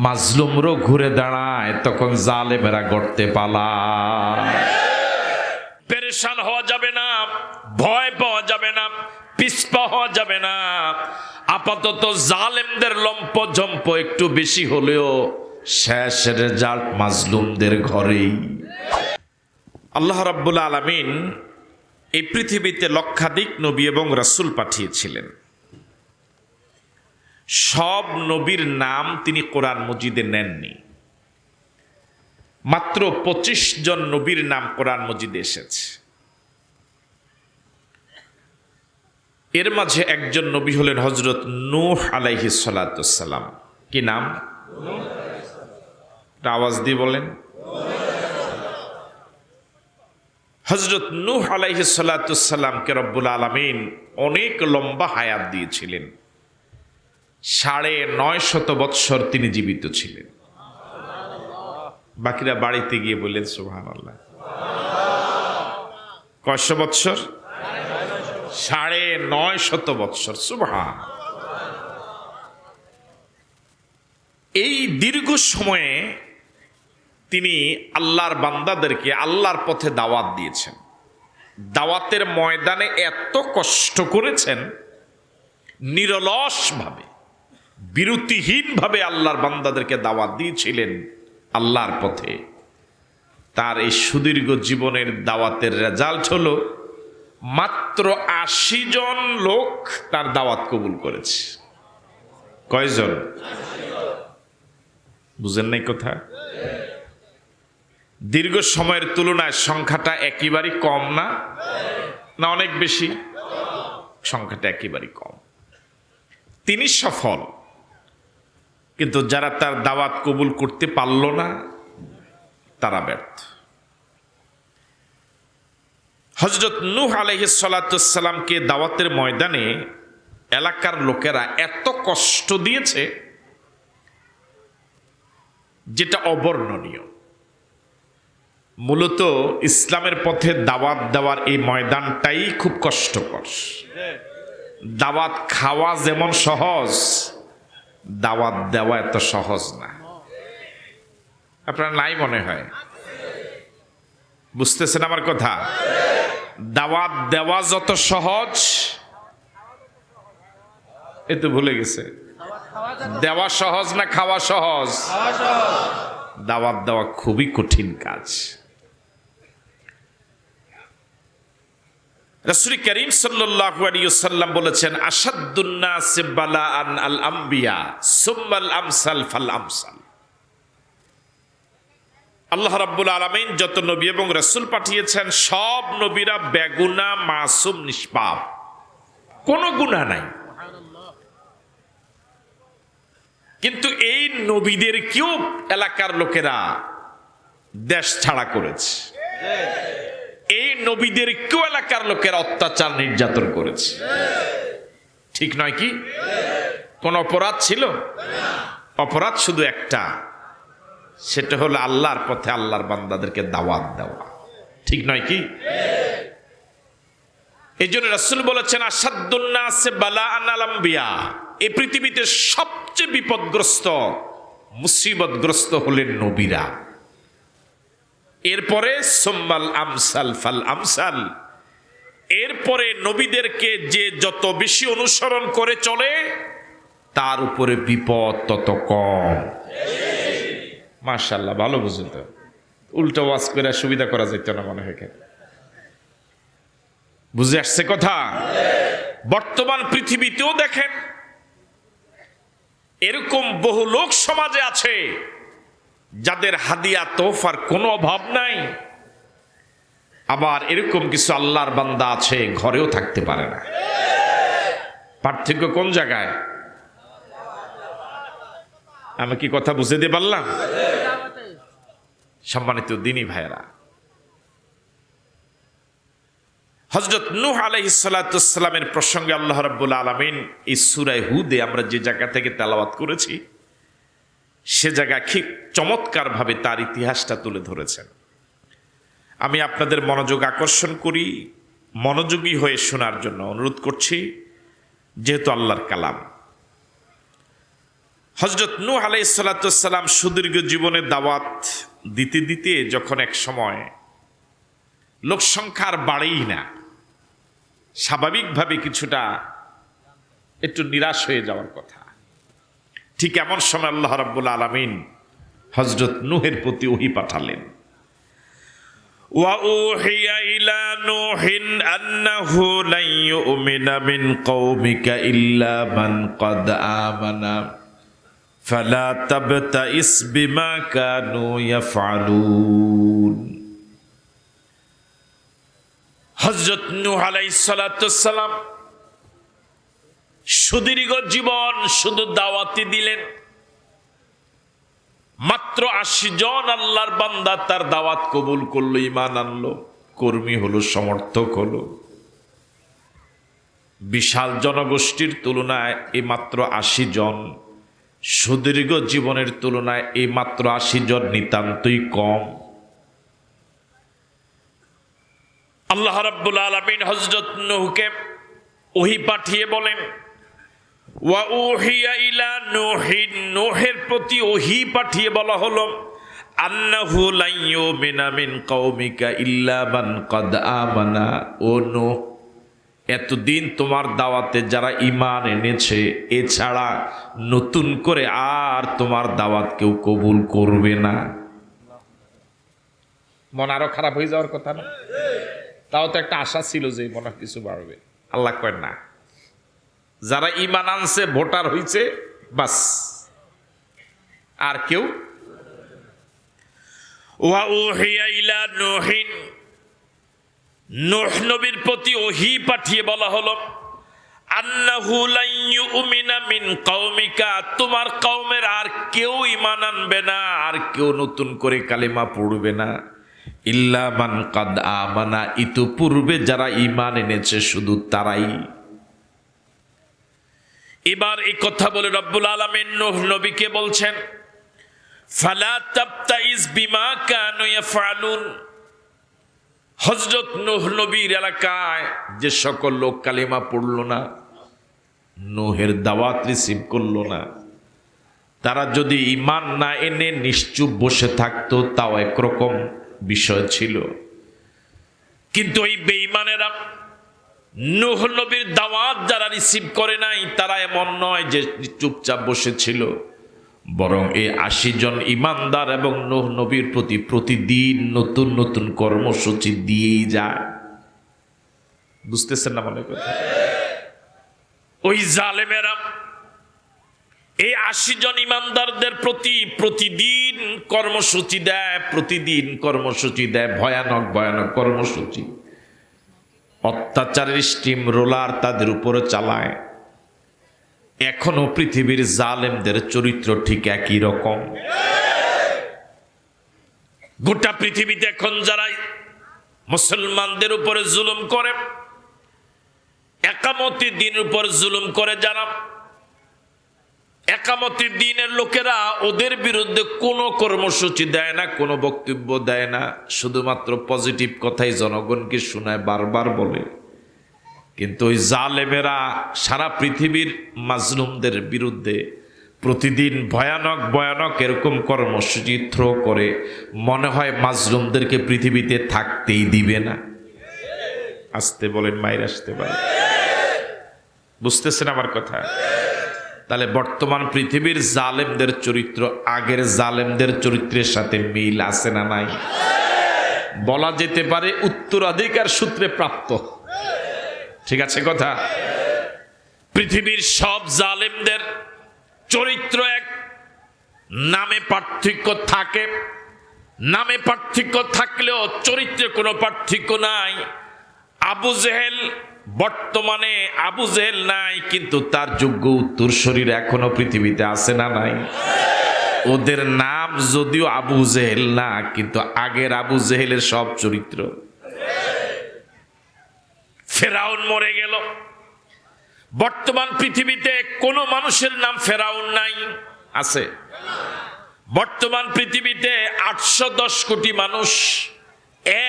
মাজলুমরও ঘুরে দাঁড়ায়, তখন জালেমেরা গড়তে পালায়। পেরেশান হওয়া যাবে না, ভয় পাওয়া যাবে না, পিছপা হওয়া যাবে না। আপাতত জালেমদের লম্প জম্প একটু বেশি হলেও শেষ রেজাল্ট মাজলুমদের ঘরেই। আল্লাহ রাব্বুল আলামিন এই পৃথিবীতে লক্ষাধিক নবী এবং রাসূল পাঠিয়েছিলেন। সব নবীর নাম তিনি কোরআন মজিদে নেননি। মাত্র 25 জন নবীর নাম কোরআন মজিদে এসেছে। এর মাঝে একজন নবী হলেন হযরত নূহ আলাইহিস সালাতুস সালাম। কি নাম? আওয়াজ দিয়ে বলেন। হযরত নূহ আলাইহিস সালাতুস সালামকে রব্বুল আলামিন অনেক লম্বা হায়াত দিয়েছিলেন। 950 বৎসর তিনি জীবিত ছিলেন। বাকিরা বাড়িতে গিয়ে বললেন সুবহানাল্লাহ। কয়শো বৎসর? 950 বৎসর। সুবহান। এই দীর্ঘ সময়ে তিনি আল্লাহর বান্দাদেরকে আল্লাহর পথে দাওয়াত দিয়েছেন। দাওয়াতের ময়দানে এত কষ্ট করেছেন, নিরলসভাবে বিরতিহীনভাবে আল্লাহর বান্দাদেরকে দাওয়াত দিয়েছিলেন আল্লাহর পথে। তার এই সুদীর্ঘ জীবনের দাওয়াতের রেজাল্ট হলো মাত্র 80 জন লোক তার দাওয়াত কবুল করেছে। কয়জন? বুঝেন নাই কথা? দীর্ঘ সময়ের তুলনায় সংখ্যাটা একেবারেই কম না, না অনেক বেশি? সংখ্যাটা একেবারেই কম। তিনি সফল, কিন্তু যারা তার দাওয়াত কবুল করতে পারল না তারা ব্যর্থ। হযরত নূহ আলাইহিস সালাতুস সালামকে দাওয়াতের ময়দানে এলাকার লোকেরা এত কষ্ট দিয়েছে যেটা অবর্ণনীয়। মূলত ইসলামের পথে দাওয়াত দেওয়ার এই ময়দানটাই খুব কষ্টকর। দাওয়াত খাওয়া যেমন সহজ, দাওয়াত দেওয়া এত সহজ না। আপনার নাই মনে হয়? বুঝতেছেন আমার কথা? দাওয়াত দেওয়া যত সহজ, এ তো ভুলে গেছে। দেওয়া সহজ না খাওয়া সহজ? দাওয়াত দেওয়া খুবই কঠিন কাজ। রাসূল করিম সাল্লাল্লাহু আলাইহি ওয়াসাল্লাম বলেছেন, আশাদ্দুন নাসি বালাআন আল আমবিয়া সুম্মাল আমসাল ফাল আমসাল। আল্লাহ রাব্বুল আলামিন যত নবী এবং রাসূল পাঠিয়েছেন, সব নবীরা বেগুনা, মাসুম, নিষ্পাপ, কোনো গুনাহ নাই। কিন্তু এই নবীদেরকেও এলাকার লোকেরা দেশ ছাড়া করেছে। এই নবীদেরকেও এলাকার লোকেরা অত্যাচার, নির্যাতন করেছে। ঠিক নয় কি? কোন অপরাধ ছিল? অপরাধ শুধু একটা, সেটা হলো আল্লাহর পথে আল্লাহর বান্দাদেরকে দাওয়াত দেওয়া। ঠিক নয় কি? এই জন্য রাসূল বলেছেন, আশাদ্দুন নাসি বালাআন আল আমবিয়া। এই পৃথিবীতে সবচেয়ে বিপদগ্রস্ত, মুসিবতগ্রস্ত হলেন নবীরা। এরপরে সুম্মাল আমসাল ফাল আমসাল। এরপরে নবীদেরকে যে যত বেশি অনুসরণ করে চলে, তার উপরে বিপদ তত কম। মাশাআল্লাহ, ভালো বুঝুন তো। উল্টা ওয়াজ করে সুবিধা করা যেত না মনে হয়। বুঝে আসছে কথা? বর্তমান পৃথিবীতেও দেখেন, এরকম বহু লোক সমাজে আছে যাদের হাদিয়া তোহফার কোনো অভাব নাই। আবার এরকম কিছু আল্লাহর বান্দা আছে ঘরেও থাকতে পারে না। পার্থক্য কোন জায়গায়? আমি কি কথা বুঝে দিয়ে পারলাম? সম্মানিত দ্বীনী ভাইয়েরা, হযরত নূহ আলাইহিস সালাতুস সালামের প্রসঙ্গে আল্লাহ রাব্বুল আলামিন এই সূরা হুদে আমরা যে জায়গা থেকে তেলাওয়াত করেছি, সে জায়গা ঠিক চমৎকার ভাবে তার ইতিহাসটা তুলে ধরেছেন। আমি আপনাদের মনোযোগ আকর্ষণ করি, মনোযোগী হয়ে শোনার জন্য অনুরোধ করছি, যেহেতু আল্লাহর কালাম। হযরত নূহ আলাইহিস সালাতু ওয়াস সালাম সুদীর্ঘ জীবনের দাওয়াত দিতে দিতে যখন এক সময় লোক সংখ্যার বাড়েই না, স্বাভাবিকভাবে কিছুটা একটু নিরাশ হয়ে যাওয়ার কথা, ঠিক এমন সময় আল্লাহ রাব্বুল আলামিন হযরত নূহের প্রতি ওহী পাঠালেন। وَأُوحِيَ إِلَى نُوحٍ أَنَّهُ لَن يُؤْمِنَ مِنْ قَوْمِكَ إِلَّا مَنْ قَدْ آمَنَ فَلَا تَبْتَئِسْ بِمَا كَانُوا يَفْعَلُونَ। হযরত নূহ আলাইহিস সালাতু ওয়াস সালাম সুদীর্ঘ জীবন শুধু দাওয়াতই দিলেন। মাত্র ৮০ জন আল্লাহর বান্দা তার দাওয়াত কবুল করলো, ঈমান আনলো, কর্মী হলো, সমর্থক হলো। বিশাল জনগোষ্ঠীর তুলনায় এই মাত্র ৮০ জন, সুদীর্ঘ জীবনের তুলনায় এই মাত্র ৮০ জন নিতান্তই কম। আল্লাহ রাব্বুল আলামিন হযরত নূহকে ওহী পাঠিয়ে বলেন, ওয়াউহিয়া ইলা নূহিন, নূহের প্রতি ওহী পাঠিয়ে বলা হলো, আন্নাহু লা ইউমিনা মিন কওমিকা ইল্লা মান ক্বাদ আমানা। ও নূহ, এতদিন তোমার দাওয়াতে যারা ঈমান এনেছে, এছাড়া নতুন করে আর তোমার দাওয়াত কেউ কবুল করবে না। মন আরো খারাপ হয়ে যাওয়ার কথা না? তাও তো একটা আশা ছিল যে মনে কিছু বাড়বে। আল্লাহ কয় না, যারা ঈমান আনছে, ভোটার হইছে, বাস, আর কেউ। ওয়াউহিয়া ইলা নূহিন, নূহ নবীর প্রতি ওহী পাঠিয়ে বলা হলো, আন্নাহু লা ইউমিনা মিন কওমিকা, তোমার কওমের আর কেউ ঈমান আনবে না, আর কেউ নতুন করে কালেমা পড়বে না, ইল্লা মান ক্বাদ আমানা, ইতিপূর্বে যারা ঈমান এনেছে শুধু তারাই। এবার এই কথা বলে রব্বুল আলামিন নূহ নবীকে বলছেন, ফালা তাবতাইস বিমা কানু ইয়াফআলুন। হযরত নূহ নবীর এলাকায় যে সকল লোক কালেমা পড়ল না, নূহের দাওয়াত রিসিভ করলো না, তারা যদি ঈমান না এনে নিশ্চুপ বসে থাকতো তাও একরকম বিষয় ছিল। কিন্তু এই বেঈমানেরা নূহ নবীর দাওয়াত যারা রিসিভ করে নাই, তারা এমন নয় যে চুপচাপ বসেছিল, বরং এই ৮০ জন ঈমানদার এবং নূহ নবীর প্রতি প্রতিদিন নতুন নতুন কর্মসূচি দিয়েই যায়। বুঝতেছেন না মনে কথা? ওই জালেমেরা এই ৮০ জন ঈমানদারদের প্রতি প্রতিদিন কর্মসূচি দেয়, প্রতিদিন কর্মসূচি দেয়, ভয়ানক ভয়ানক কর্মসূচি, অত্যাচারের স্টিম রোলার তাদের উপরে চালায়। এখনো পৃথিবীর জালেমদের চরিত্র ঠিক একই রকম। গোটা পৃথিবীতে এখন যারা মুসলমানদের উপরে জুলুম করে, একামতি দিনের উপর জুলুম করে যারা, একামতি দিনের লোকেরা ওদের বিরুদ্ধে কোনো কর্মসূচি দেয় না, কোনো বক্তব্য দেয় না, শুধুমাত্র পজিটিভ কথাই জনগণকে শোনায়, বারবার বলে। কিন্তু ওই জালেমেরা সারা পৃথিবীর মাজলুমদের বিরুদ্ধে প্রতিদিন ভয়ানক ভয়ানক এরকম কর্মসূচি থ্রো করে, মনে হয় মাজলুমদেরকে পৃথিবীতে থাকতেই দিবে না। আসতে বলেন, মায়ের আসতে পারে। বুঝতেছেন আমার কথা? তাহলে বর্তমান পৃথিবীর জালেমদের চরিত্র আগের জালেমদের চরিত্রের সাথে মিল আছে না নাই? বলা যেতে পারে উত্তরাধিকার সূত্রে প্রাপ্ত। ঠিক আছে কথা? পৃথিবীর সব জালেমদের চরিত্র এক, নামে পার্থক্য থাকে, নামে পার্থক্য থাকলেও চরিত্রে কোনো পার্থক্য নাই। আবু জেহেল বর্তমানে আবু জেহেল নাই, কিন্তু তার যোগ্য উত্তরসূরিরা এখনো পৃথিবীতে আছে না নাই? ওদের নাম যদিও আবু জেহেল না, কিন্তু আগের আবু জেহেলের সব চরিত্র। ফেরাউন মরে গেল, বর্তমান পৃথিবীতে কোনো মানুষের নাম ফেরাউন নাই, আছে? বর্তমান পৃথিবীতে ৮১০ কোটি মানুষ,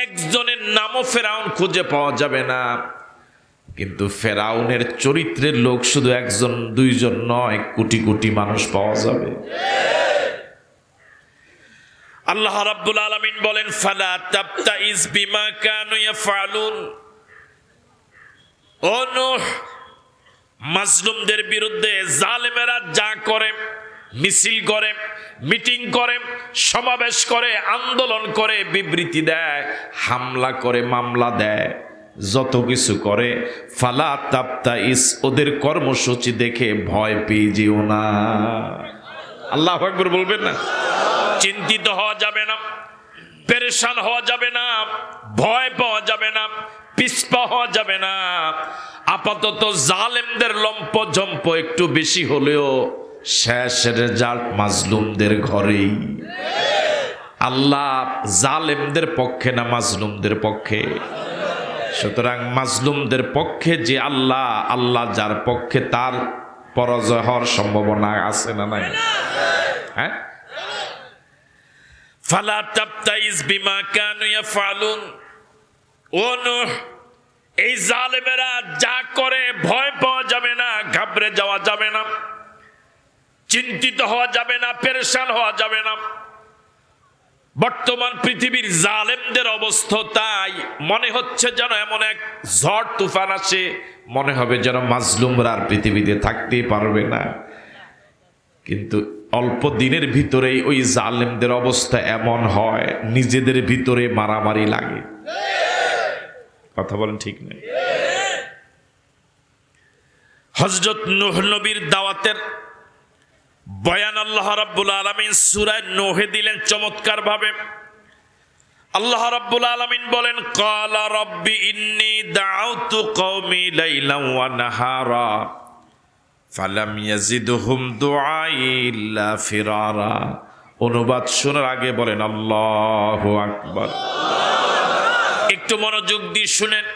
একজনের নামও ফেরাউন খুঁজে পাওয়া যাবে না। কিন্তু ফেরাউনের চরিত্রের লোক শুধু একজন দুইজন নয়, কোটি কোটি মানুষ পাওয়া যাবে। আল্লাহ রাব্বুল আলামিন বলেন ফালা তাবতাইজ বিমা কানু ইয়াফআলুন। ও নূহ, মাজলুমদের বিরুদ্ধে জালেমেরা যা করে, মিছিল করে, মিটিং করে, সমাবেশ করে, আন্দোলন করে, বিবৃতি দেয়, হামলা করে, মামলা দেয়, যত কিছু করে, ফালা তাবতাইজ, ওদের কর্মসূচি দেখে ভয় পেয়ে যেও না। আল্লাহু আকবার বলবেন না? চিন্তিত হওয়া যাবে না, পেরেশান হওয়া যাবে না, ভয় পাওয়া যাবে না, পিছপা হওয়া যাবে না। আপাতত জালেমদের লম্প জম্প একটু বেশি হলেও শেষের রেজাল্ট মাজলুমদের ঘরেই। আল্লাহ জালেমদের পক্ষে না মাজলুমদের পক্ষে। সুতরাং মাজলুমদের পক্ষে যে আল্লাহ, আল্লাহ যার পক্ষে তার পরাজয় হওয়ার সম্ভাবনা আছে না নাই? হ্যাঁ, ফালা তাবতাইজ বিমা কানু ইয়াফআলুন। ও নূহ, এই জালেমেরা যা করে ভয় পাওয়া যাবে না, ঘাবড়ে যাওয়া যাবে না, চিন্তিত হওয়া যাবে না, পেরেশান হওয়া যাবে না। বর্তমান পৃথিবীর জালেমদের অবস্থা তাই, মনে হচ্ছে যেন এমন এক ঝড় তুফান আসে, মনে হবে যেন মাজলুমরা আর পৃথিবীতে থাকতেই পারবে না। কিন্তু অল্প দিনের ভিতরেই ওই জালেমদের অবস্থা এমন হয়, নিজেদের ভিতরে মারামারি লাগে। কথা বলেন ঠিক নেই? হযরত নূহ নবীর দাওয়াতের বয়ান আল্লাহ রাব্বুল আলামিন সূরা নূহে দিলেন চমৎকার ভাবে। আল্লাহ রাব্বুল আলামিন বলেন ক্বালা রাব্বি ইন্নী দাআউতু কওমি লাইলান ওয়া নাহারা ফালাম ইয়াজিদহুম দুআই ইল্লা ফিরারা। অনুবাদ শোনার আগে বলেন আল্লাহু আকবার। একটু মনোযোগ দিয়ে শুনেন,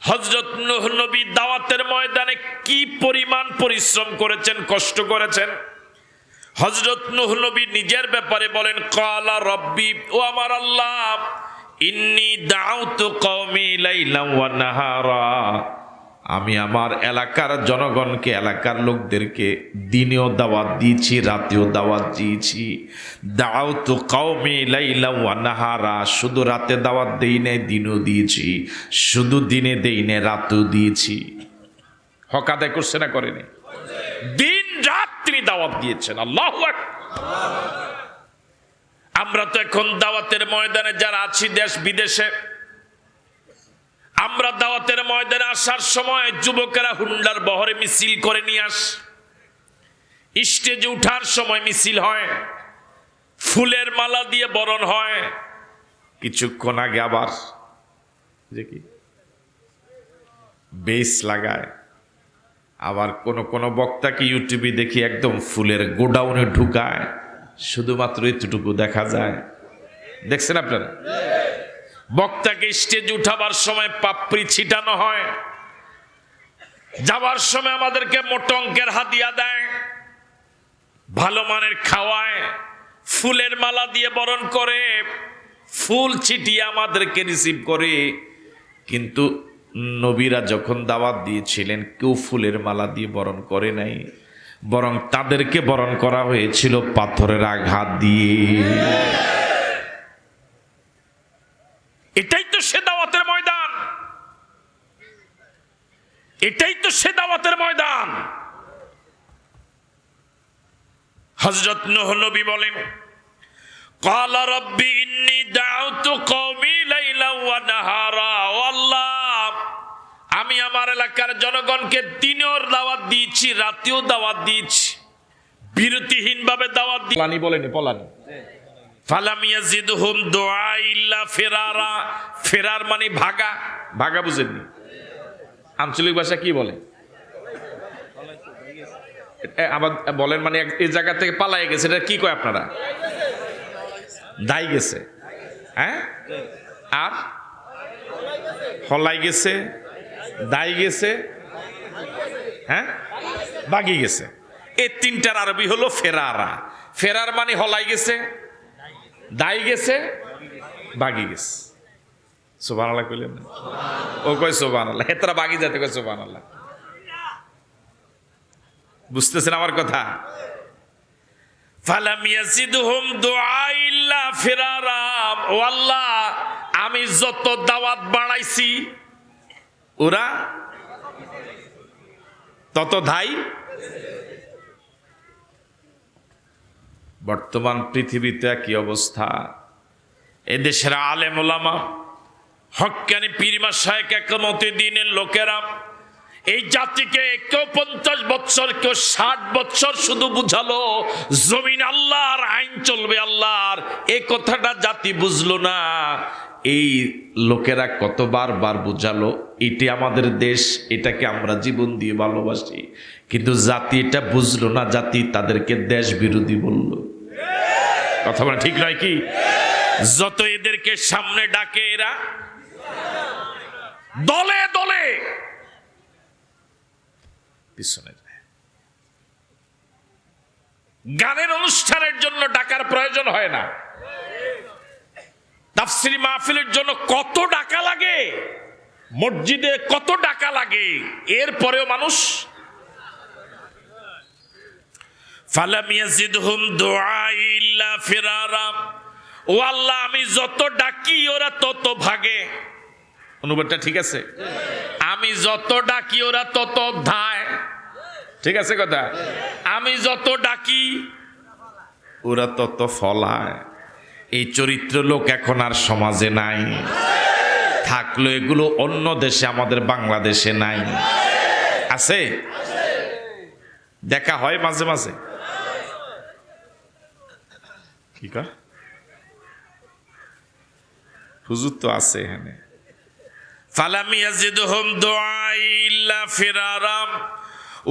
হযরত নূহ নবী দাওয়াতের ময়দানে কি পরিমাণ পরিশ্রম করেছেন, কষ্ট করেছেন। হযরত নূহ নবী নিজের ব্যাপারে বলেন ক্বালা রাব্বি, ও আমার আল্লাহ, ইন্নী দাআউতু কওমি লাইলান ওয়া নাহারা, আমি আমার এলাকার জনগণকে, এলাকার লোকদেরকে দিনেও দাওয়াত দিয়েছি, রাতেও দাওয়াত দিয়েছি। দাওয়াতু কওমি লাইলান ওয়া নাহারা, শুধু রাতে দাওয়াত দেই নাই, দিনও দিয়েছি, শুধু দিনে দেই নাই, রাতেও দিয়েছি। হক আদায় করছে না করেনি? দিন রাত তিনি দাওয়াত দিয়েছেন। আল্লাহু আকবার। আমরা তো এখন দাওয়াতের ময়দানে যারা আছি দেশ বিদেশে, আমরা দাওয়াতের ময়দানে আসার সময় যুবকেরা হুন্ডার বহরে মিছিল করে নিয়ে আস, স্টেজে উঠার সময় মিছিল হয়, ফুলের মালা দিয়ে বরণ হয়, কিছুক্ষণ আগে আবার যে কি বেস লাগায়। আবার কোন বক্তাকে ইউটিউবে দেখি একদম ফুলের গোডাউনে ঢুকায়, শুধুমাত্র এতটুকু দেখা যায়। দেখছেন আপনারা? বক্তাকে স্টেজে উঠাবার সময় পাপড়ি ছিটানো হয়, যাবার সময় আমাদেরকে মোটা অঙ্কের হাদিয়া দেয়, ভালো মানের খাওয়ায়, ফুলের মালা দিয়ে বরণ করে, ফুল ছিটিয়ে আমাদেরকে রিসিভ করে। কিন্তু নবীরা যখন দাওয়াত দিয়েছিলেন কেউ ফুলের মালা দিয়ে বরণ করে নাই, বরং তাদেরকে বরণ করা হয়েছিল পাথরের আঘাত দিয়ে। এটাই তো সে দাওয়াতের ময়দান, এটাই তো সে দাওয়াতের ময়দান। হযরত নূহ নবী বলেন ক্বালা রাব্বি ইন্নী দাআউতু কওমি লাইলান ওয়া নাহারা, ও আল্লাহ, আমি আমার এলাকার জনগণকে দিনেও দাওয়াত দিয়েছি, রাতেও দাওয়াত দিয়েছি, বিরতিহীন ভাবে দাওয়াত দিয়েছি। পলানি বলেনি, পলানি। ফালাম ইয়াজিদহুম দুআই ইল্লা ফিরারা, ফেরার মানে ভাগা, ভাগা বুঝেননি? আঞ্চলিক ভাষা কি বলে? আবার বলেন মানে এই জায়গা থেকে পালাই গেছে, এটা কি কয় আপনারা? দাই গেছে। হ্যাঁ, আর হলাই গেছে, দাই গেছে, হ্যাঁ, বাগি গেছে। এই তিনটার আরবি হলো ফেরারা। ফেরার মানে হলাই গেছে, দাই গেছে, বাগি গেছে। সুবহানাল্লাহ কইলেন না? ও কয় সুবহানাল্লাহ, হেতরা বাগি যাতে কয় সুবহানাল্লাহ। বুঝতেছেন আমার কথা? ফালাম ইয়াজিদহুম দুআই ইল্লা ফিরারা। ও আল্লাহ, আমি যত দাওয়াত বাড়াইছি ওরা তত ধাই। বর্তমান পৃথিবীতে কি অবস্থা? এদেশের আলেম ওলামা, হক্কানি পীর মাশায়েখ, একমতে দিনের লোকেরা এই জাতিকে কেউ 50 বছর, কেউ 60 বছর শুধু বুঝালো জমিন আল্লাহর, আইন চলবে আল্লাহর। এই কথাটা জাতি বুঝলো না। এই লোকেরা কতবার বুঝালো এটি আমাদের দেশ, এটাকে আমরা জীবন দিয়ে ভালোবাসি, কিন্তু জাতি এটা বুঝলো না। জাতি তাদেরকে দেশ বিরোধী বলল। কথা বলা ঠিক নয় কি? যত এদেরকে সামনে ডাকে এরা দলে দলে পিছনে যায়। গানের অনুষ্ঠানের জন্য ডাকার প্রয়োজন হয় না, তাফসীর মাহফিলের জন্য কত ডাকা লাগে, মসজিদে কত ডাকা লাগে, এরপরেও মানুষ। ফালাম ইয়াজিদহুম দুআই ইল্লা ফিরারা। ও আল্লাহ, আমি যত ডাকি ওরা তত ভাগে। অনুবাদটা ঠিক আছে? আমি যত ডাকি ওরা তত ধায়। ঠিক আছে কথা? আমি যত ডাকি ওরা তত ফলায়। এই চরিত্র লোক এখন আর সমাজে নাই। থাকলো এগুলো অন্য দেশে, আমাদের বাংলাদেশে নাই। আছে? দেখা হয় মাঝে মাঝে। কি কয়? হুজুর তো আছে এখানে। ফালাম ইয়াজিদহুম দুআই ইল্লা ফিরারা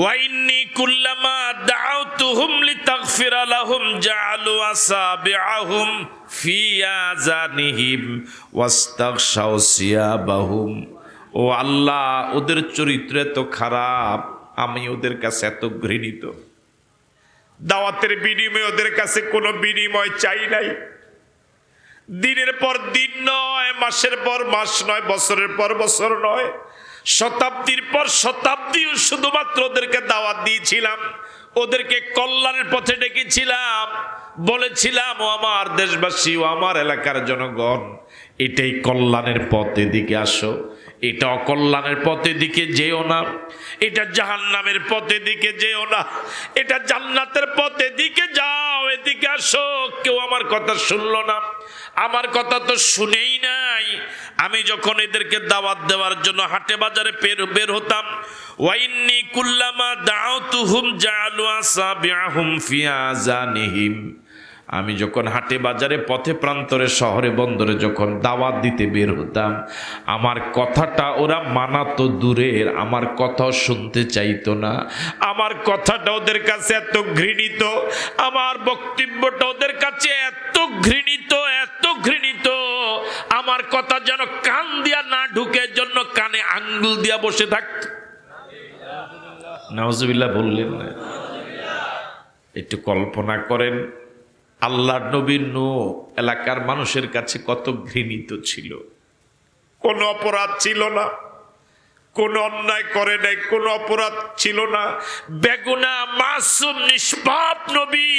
ওয়া ইন্নী কুল্লামা দাআউতুহুম লিতাগফিরা লাহুম জাআলু আসাবিআহুম ফি আযানিহিম ওয়াস্তাগশাউ সিয়াবাহুম। ও আল্লাহ, ওদের চরিত্র এত খারাপ, আমি ওদের কাছে এত ঘৃণিত। দাওয়াতের বিনিময়ে ওদের কাছে কোনো বিনিময় চাই নাই। দিনের পর দিন নয়, মাসের পর মাস নয়, বছরের পর বছর নয়, শতাব্দীর পর শতাব্দীও শুধুমাত্র ওদেরকে দাওয়াত দিয়েছিলাম, ওদেরকে কল্যাণের পথে ডেকেছিলাম, বলেছিলাম ও আমার দেশবাসী, ও আমার এলাকার জনগণ, এটাই কল্যাণের পথ, এদিকে আসো। এটা অকল্যাণের পথের দিকে যেও না, এটা জাহান্নামের পথের দিকে যেও না, এটা জান্নাতের পথের দিকে যাও, এদিকে আসো। কেউ আমার কথা শুনলো না, আমার কথা তো শুনেই নাই। আমি যখন এদেরকে দাওয়াত দেওয়ার জন্য হাটে বাজারে বের হতাম, ওয়াইন্নি কুল্লামা দাউতুহুম জাআলু আসাবিআহুম ফি আযানিহিম। আমি যখন হাটে বাজারে, পথে প্রান্তরে, শহরে বন্দরে যখন দাওয়াত দিতে বের হতাম, আমার কথাটা ওরা মানা তো দূরের, আমার কথাও শুনতে চাইতো না। আমার কথাটা ওদের কাছে এত ঘৃণিত, আমার বক্তব্যটা ওদের কাছে এত ঘৃণিত, এত ঘৃণিত, আমার কথা যেন কান দিয়া না ঢুকে, জন্য কানে আঙ্গুল দিয়া বসে থাকত। নাউজুবিল্লাহ বললেন না? একটু কল্পনা করেন, আল্লাহর নবী নূহ এলাকার মানুষের কাছে কত ঘৃণিত ছিল। কোনো অপরাধ ছিল না, কোনো অন্যায় করে নাই, কোনো অপরাধ ছিল না, বেগুনা মাসুম নিষ্পাপ নবী।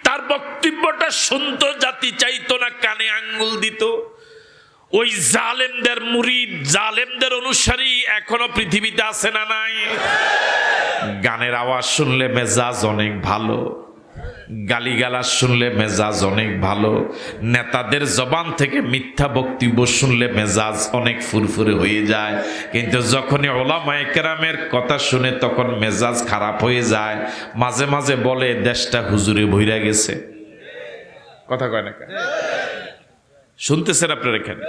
তার বক্তব্যটা শুনতো জাতি চাইতো না, কানে আঙ্গুল দিত। ওই জালেমদের মুরিদ, জালেমদের অনুসারী এখনো পৃথিবীতে আছে না নাই? গানের আওয়াজ শুনলে মেজাজ অনেক ভালো, গালিগালাজ শুনলে মেজাজ অনেক ভালো, নেতাদের জবান থেকে মিথ্যা বক্তব্য শুনলে মেজাজ অনেক ফুরফুরে হয়ে যায়, কিন্তু যখনই ওলামায়ে কেরামের কথা শুনে তখন মেজাজ খারাপ হয়ে যায়। মাঝে মাঝে বলে দেশটা হুজুরে ভইরা গেছে। কথা কয় না? শুনতেছেন আপনার এখানে?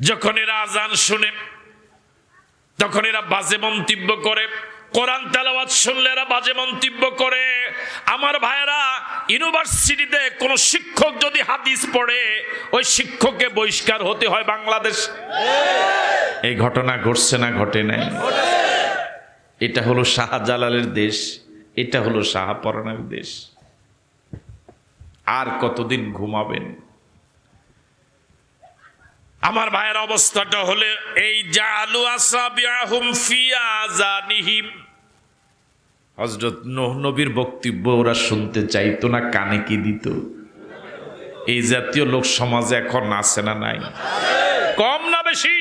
যখন এরা আজান শুনে তখন এরা বাজে মন্তব্য করে, কোরআন তেলাওয়াত শুনলে এরা বাজে মন্তব্য করে। আমার ভাইয়েরা, ইউনিভার্সিটিতে কোন শিক্ষক যদি হাদিস পড়ে, ওই শিক্ষককে বহিষ্কার হতে হয় বাংলাদেশ। এই ঘটনা ঘটছে না ঘটে নাই? এটা হলো শাহজালালের দেশ, এটা হলো শাহপরানের দেশ। আর কতদিন ঘুমাবেন? আমার ভাইয়ের অবস্থাটা হলে এই জালু আসাবিআহুম ফি আযানিহিম, হযরত নূহ নবীর বক্তব্য ওরা শুনতে চাইতো না, কানে কি দিত? এই জাতীয় লোক সমাজে এখন আছে না নাই? কম না বেশি?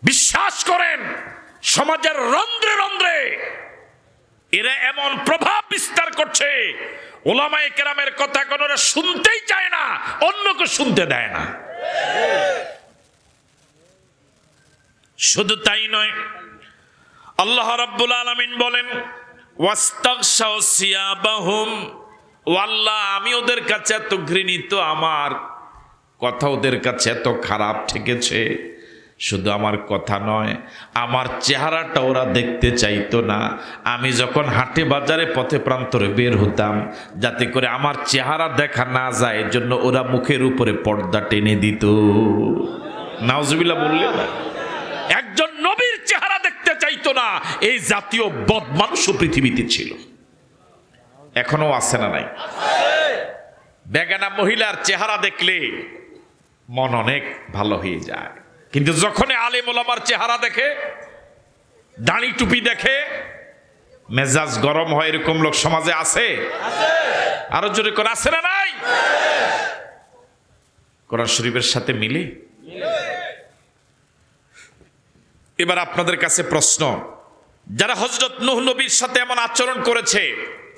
বিশ্বাস করেন সমাজের রন্ধ্রে রন্ধ্রে এরা এমন প্রভাব বিস্তার করছে, ওলামায়ে কেরামের কথা কোনো শুনতেই চায় না, অন্যকে শুনতে দেয় না। শুধু তাই নয়, আল্লাহ রাব্বুল আলামিন বলেন ওয়াস্তাগশাউ সিয়াবাহুম, ও আল্লাহ আমি ওদের কাছে এত ঘৃণিত, আমার কথা ওদের কাছে এত খারাপ ঠেকেছে। শুধু আমার কথা নয়, আমার চেহারাটা ওরা দেখতে চাইতো না। আমি যখন হাটে বাজারে পথে প্রান্তরে বের হতাম, যাতে করে আমার চেহারা দেখা না যায়, এর জন্য ওরা মুখের উপরে পর্দা টেনে দিত। নাউজুবিল্লাহ বললেন না? একজন নবীর চেহারা দেখতে চাইতো না, এই জাতীয় বদমানুষও পৃথিবীতে ছিল, এখনো আছে না নাই? বেগানা মহিলার চেহারা দেখলে মন অনেক ভালো হয়ে যায়, কিন্তু যখন আলেম ওলামার চেহারা দেখে, দাড়ি টুপি দেখে, মেজাজ গরম হয়। এরকম লোক সমাজে আছে? আরো জোরে করে আছে না নাই? কোরআন শরীফের সাথে মিলে। এবার আপনাদের কাছে প্রশ্ন, যারা হযরত নূহ নবীর সাথে এমন আচরণ করেছে,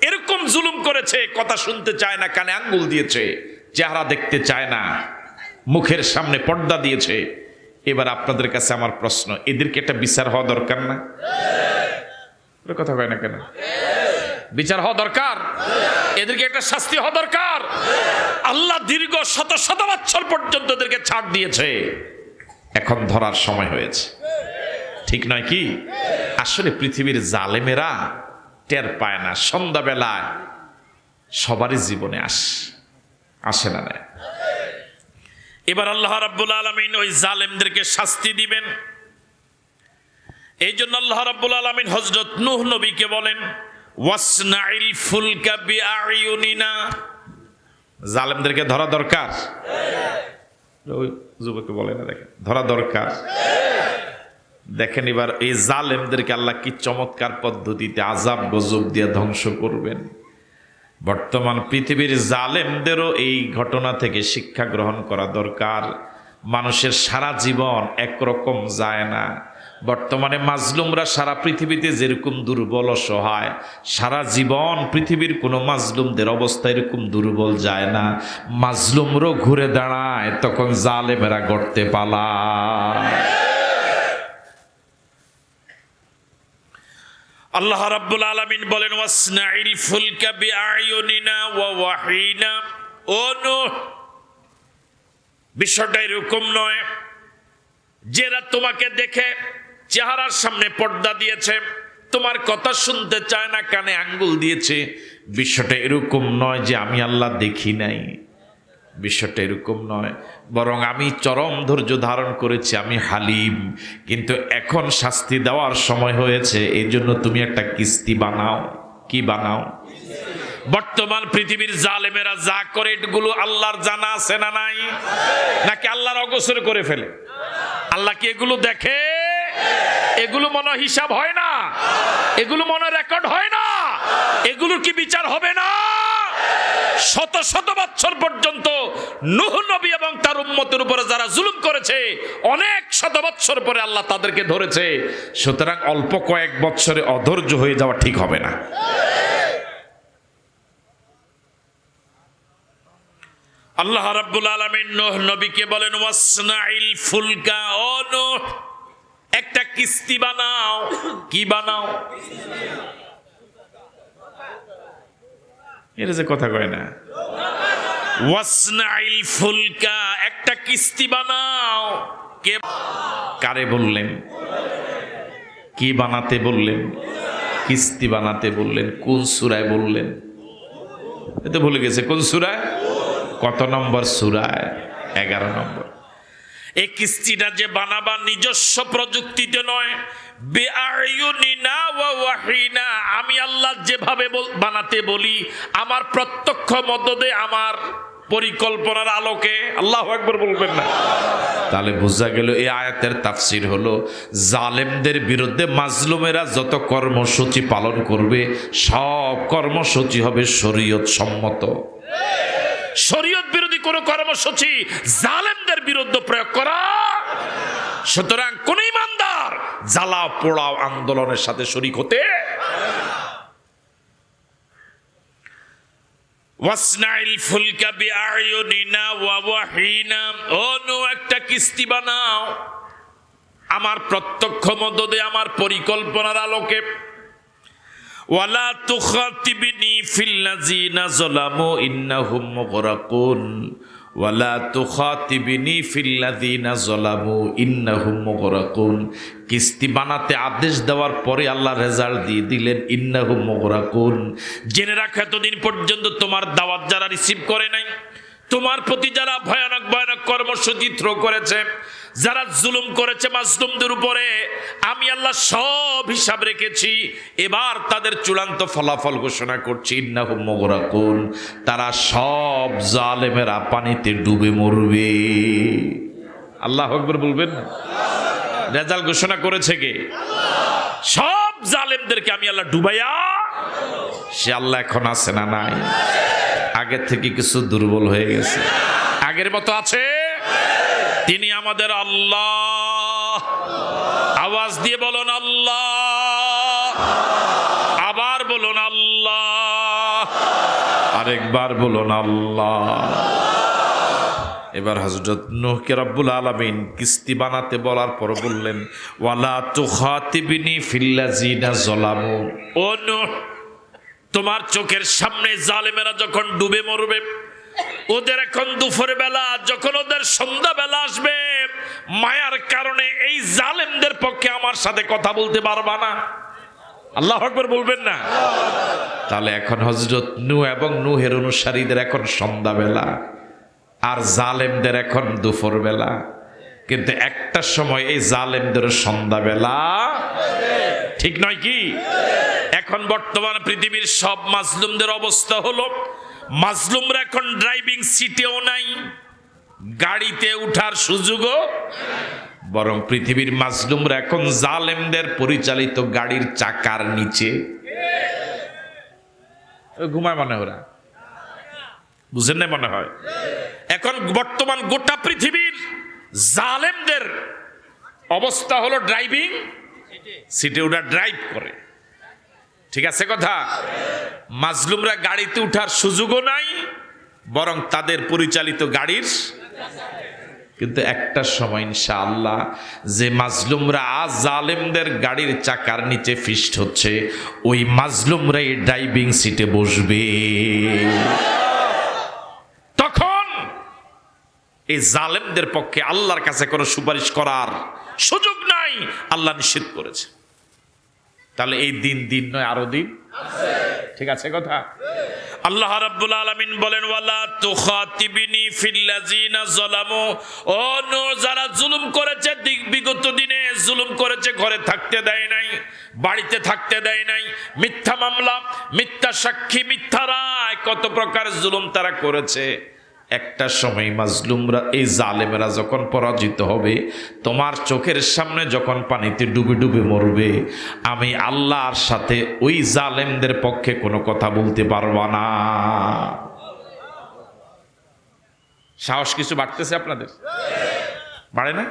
এরকম জুলুম করেছে, কথা শুনতে চায় না, কানে আঙ্গুল দিয়েছে, চেহারা দেখতে চায় না, মুখের সামনে পর্দা দিয়েছে, এবার আপনাদের কাছে আমার প্রশ্ন, এদেরকে একটা বিচার হওয়া দরকার না? কথা কয় না কেন? বিচার হওয়া দরকার, এদেরকে একটা শাস্তি হওয়া দরকার। আল্লাহ দীর্ঘ শত শত বছর পর্যন্ত এদেরকে ছাড় দিয়েছে, এখন ধরার সময় হয়েছে, ঠিক নয় কি? আসলে পৃথিবীর জালেমেরা টের পায় না, সন্ধ্যাবেলায় সবারই জীবনে আসে না। এবার আল্লাহ রাব্বুল আলামিন ওই জালেমদেরকে শাস্তি দিবেন। এই জন্য আল্লাহ রাব্বুল আলামিন হযরত নূহ নবীকে বলেন ওয়াসনাইল ফুলকা বিআইউনিনা, জালেমদেরকে ধরা দরকার। ওই যুবককে বলে না, দেখেন ধরা দরকার। দেখেন এবার এই জালেমদেরকে আল্লাহ কি চমৎকার পদ্ধতিতে আযাব গজব দিয়ে ধ্বংস করবেন। বর্তমান পৃথিবীর জালেমদেরও এই ঘটনা থেকে শিক্ষা গ্রহণ করা দরকার। মানুষের সারা জীবন একরকম যায় না। বর্তমানে মাজলুমরা সারা পৃথিবীতে যেরকম দুর্বল অসহায়, সারা জীবন পৃথিবীর কোনো মাজলুমদের অবস্থা এরকম দুর্বল যায় না। মাজলুমরও ঘুরে দাঁড়ায়, তখন জালেমেরা গড়তে পালায়। আল্লাহ রাব্বুল আলামিন বলেন ওয়াসনাইল ফুলকা বিআইউনিনা ওয়া ওয়াহিনা, ও নূহ বিষয়টা এরকম নয় যারা তোমাকে দেখে চেহারার সামনে পর্দা দিয়েছে, তোমার কথা শুনতে চায় না, কানে আঙ্গুল দিয়েছে। বিষয়টা এরকম নয় যে আমি আল্লাহ দেখি নাই, বিষয়টা এরকম নয়, বরং আমি চরম ধৈর্য ধারণ করেছি, আমি হালিম, কিন্তু এখন শাস্তি দেওয়ার সময় হয়েছে, এই জন্য তুমি একটা কিস্তি বানাও। কি বানাও? বর্তমান পৃথিবীর জালেমেরা যা করে এগুলো আল্লাহর জানা আছে না নাই? নাকি আল্লাহর অগোচর করে ফেলে? আল্লাহ কি এগুলো দেখে? এগুলো মনে হিসাব হয় না? এগুলো মনে রেকর্ড হয় না? এগুলোর কি বিচার হবে না? শত শত বছর পর্যন্ত নূহ নবী এবং তার উম্মতের উপরে যারা জুলুম করেছে, অনেক শত বছর পরে আল্লাহ তাদেরকে ধরেছে। সুতরাং অল্প কয়েক বছরে অধৈর্য হয়ে যাওয়া ঠিক হবে না। আল্লাহ রাব্বুল আলামিন নূহ নবীকে বলেন ওয়াসনাইল ফুলকা, ও নূহ একটা কিস্তি বানাও। কি বানাও? এর যে কথা কয় না, ওয়াসনাইল ফুলকা একটা কিস্তি বানাও। কে কারে বললেন? কি বানাতে বললেন? কিস্তি বানাতে বললেন। কোন সূরায় বললেন? এতে ভুলে গেছে কোন সূরায়, কত নম্বর সূরায়? 11 নম্বর। এই কিস্তিটা যে বানাবা নিজস্ব প্রযুক্তিতে নয়, বিআইউনিনা ওয়া ওয়াহিনা, আমি আল্লাহ যেভাবে বানাতে বলি, আমার প্রত্যক্ষ মদদে, আমার পরিকল্পনার আলোকে। আল্লাহু আকবার বলবেন না? তাহলে বোঝা গেল এই আয়াতের তাফসির হলো জালেমদের বিরুদ্ধে মাজলুমেরা যত কর্মসূচি পালন করবে সব কর্মসূচি হবে শরীয়ত সম্মত। শরীয়ত বিরোধী কোন কর্মসূচি জালেমদের বিরুদ্ধে প্রয়োগ করা। সুতরাং কোন ইমানদার জ্বালা পোড়াও আন্দোলনের সাথে শরীক হতে ওয়াসনাইল ফুলকা বিআয়ুনিনা ওয়া ওয়াহিনা, ও নূহ একটা কিস্তি বানাও আমার প্রত্যক্ষ মদদে, আমার পরিকল্পনার আলোকে। ওয়ালা তুখাতিবিনি ফিল্লাযিনা যালামু ইন্নাহুম মুগরাকুন, ওয়ালা তুখাতিবিনি ফিল্লাযিনা যালামু ইন্নাহুম মুগরাকুন। কিস্তি বানাতে আদেশ দেওয়ার পরে আল্লাহ রেজাল্ট দিয়ে দিলেন ইন্নাহুম মুগরাকুন। জেনে রাখ এতদিন পর্যন্ত তোমার দাওয়াত যারা রিসিভ করে নাই, তোমার প্রতি যারা ভয়ানক ভয়ানক কর্মসূচি থ্রো করেছে, যারা জুলুম করেছে মাজলুমদের উপরে, আমি আল্লাহ সব হিসাব রেখেছি। এবার তাদের চূড়ান্ত ফলাফল ঘোষণা করছি ইন্নাহুম মুগরাকুন, তারা সব জালেমেরা পানিতে ডুবে মরবে। আল্লাহু আকবার বলবেন না? রেজাল্ট ঘোষণা করেছে কে? সব জালেমদেরকে আমি আল্লাহ ডুবাইয়া। সে আল্লাহ এখন আছে না নাই? আগের থেকে কিছু দুর্বল হয়ে গেছে, আগের মতো আছে? তিনি আমাদের আল্লাহ। আওয়াজ দিয়ে বলুন আল্লাহ, আবার বলুন আল্লাহ, আরেকবার বলুন আল্লাহ। এবার হযরত নূহকে রব্বুল আলামিন কিস্তি বানাতে বলার পর বললেন ওয়ালা তুখাতিবিনি ফিল্লাযিনা যালামু, ও নূহ তোমার চোখের সামনে জালেমেরা যখন ডুবে মরবে, ওদের এখন দুপুর বেলা, যখন ওদের সন্ধ্যা বেলা আসবে, মায়ার কারণে এই জালেমদের পক্ষে আমার সাথে কথা বলতে পারবা না। আল্লাহু আকবার বলবেন না? তাহলে এখন হযরত নূহ এবং নূহের অনুসারীদের এখন সন্ধ্যা বেলা, আর জালেমদের এখন দুপুর বেলা। কিন্তু একটা সময় এই জালেমদের সন্ধ্যা বেলা, ঠিক নয় কি? এখন বর্তমান পৃথিবীর সব মাজলুমদের অবস্থা হলো, মাজলুমরা এখন ড্রাইভিং সিটেও নাই, গাড়িতে উঠার সুযোগও, বরং পৃথিবীর মাজলুমরা এখন জালেমদের পরিচালিত গাড়ির চাকার নিচে ঘুমায়। মনে ওরা বুঝেন না মনে হয়? এখন বর্তমান গোটা পৃথিবীর জালেমদের অবস্থা হলো ড্রাইভিং সিটে ওরা ড্রাইভ করে। ঠিক আছে কথা? মাজলুমরা গাড়িতে উঠার সুযোগও নাই, বরং তাদের পরিচালিত গাড়ির। কিন্তু একটা সময় ইনশাআল্লাহ যে মাজলুমরা আজ জালেমদের গাড়ির চাকার নিচে ফিস্ট হচ্ছে, ওই মাজলুমরা এই ড্রাইভিং সিটে বসবে। তখন এই জালেমদের পক্ষে আল্লাহর কাছে কোনো সুপারিশ করার সুযোগ নাই, আল্লাহ নিষেধ করেছে। তাহলে এই দিন দিন নয়, আরো দিন আছে। ঠিক আছে কথা? আল্লাহ রাব্বুল আলামিন বলেন ওয়ালা তুখাতিবিনি ফিল্লাযিনা যালামু, ও নূহ যারা জুলুম করেছে, বিগত দিনে জুলুম করেছে, ঘরে থাকতে দেয় নাই, বাড়িতে থাকতে দেয় নাই, মিথ্যা মামলা, মিথ্যা সাক্ষী, মিথ্যা রায়, কত প্রকার জুলুম তারা করেছে। একটা সময় মাজলুমরা, এই জালেমেরা যখন পরাজিত হবে, তোমার চোখের সামনে যখন পানিতে ডুবে ডুবে মরবে, আমি আল্লাহর সাথে ওই জালেমদের পক্ষে কোনো কথা বলতে পারবো না। সাহস কিছু বাড়তেছে আপনাদের? বাড়ে না?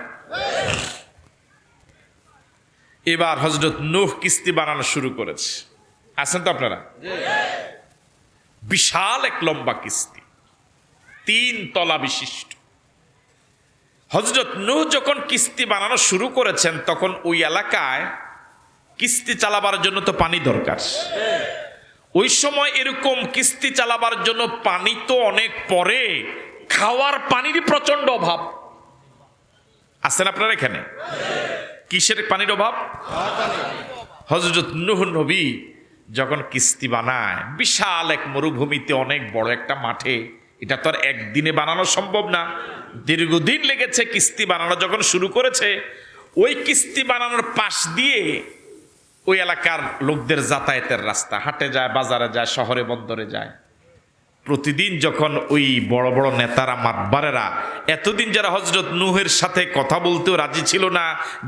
এবার হযরত নূহ কিস্তি বানানো শুরু করেছে। আছেন তো আপনারা? বিশাল এক লম্বা কিস্তি, 3 তলা বিশিষ্ট। হযরত নূহ যখন কিস্তি বানানো শুরু করেছেন, তখন ওই এলাকায় কিস্তি চালাবার জন্য তো পানি দরকার। ওই সময় এরকম কিস্তি চালাবার জন্য পানি তো অনেক পরে, খাওয়ার পানির প্রচন্ড অভাব। আছেন আপনারা এখানে? কিসের পানির অভাব? হযরত নূহ নবী যখন কিস্তি বানায়, বিশাল এক মরুভূমিতে, অনেক বড় একটা মাঠে, এটা তো আর একদিনে বানানো সম্ভব না, দীর্ঘদিন লেগেছে কিস্তি বানানো। যখন শুরু করেছে, ওই কিস্তি বানানোর পাশ দিয়ে ওই এলাকার লোকদের যাতায়াতের রাস্তা, হাটে যায়, বাজারে যায়, শহরে বন্দরে যায়। প্রতিদিন যখন ওই বড় বড় নেতারা মাতবারেরা এতদিন যারা হজরত নূহের সাথে কথা বলতেও রাজি ছিল না,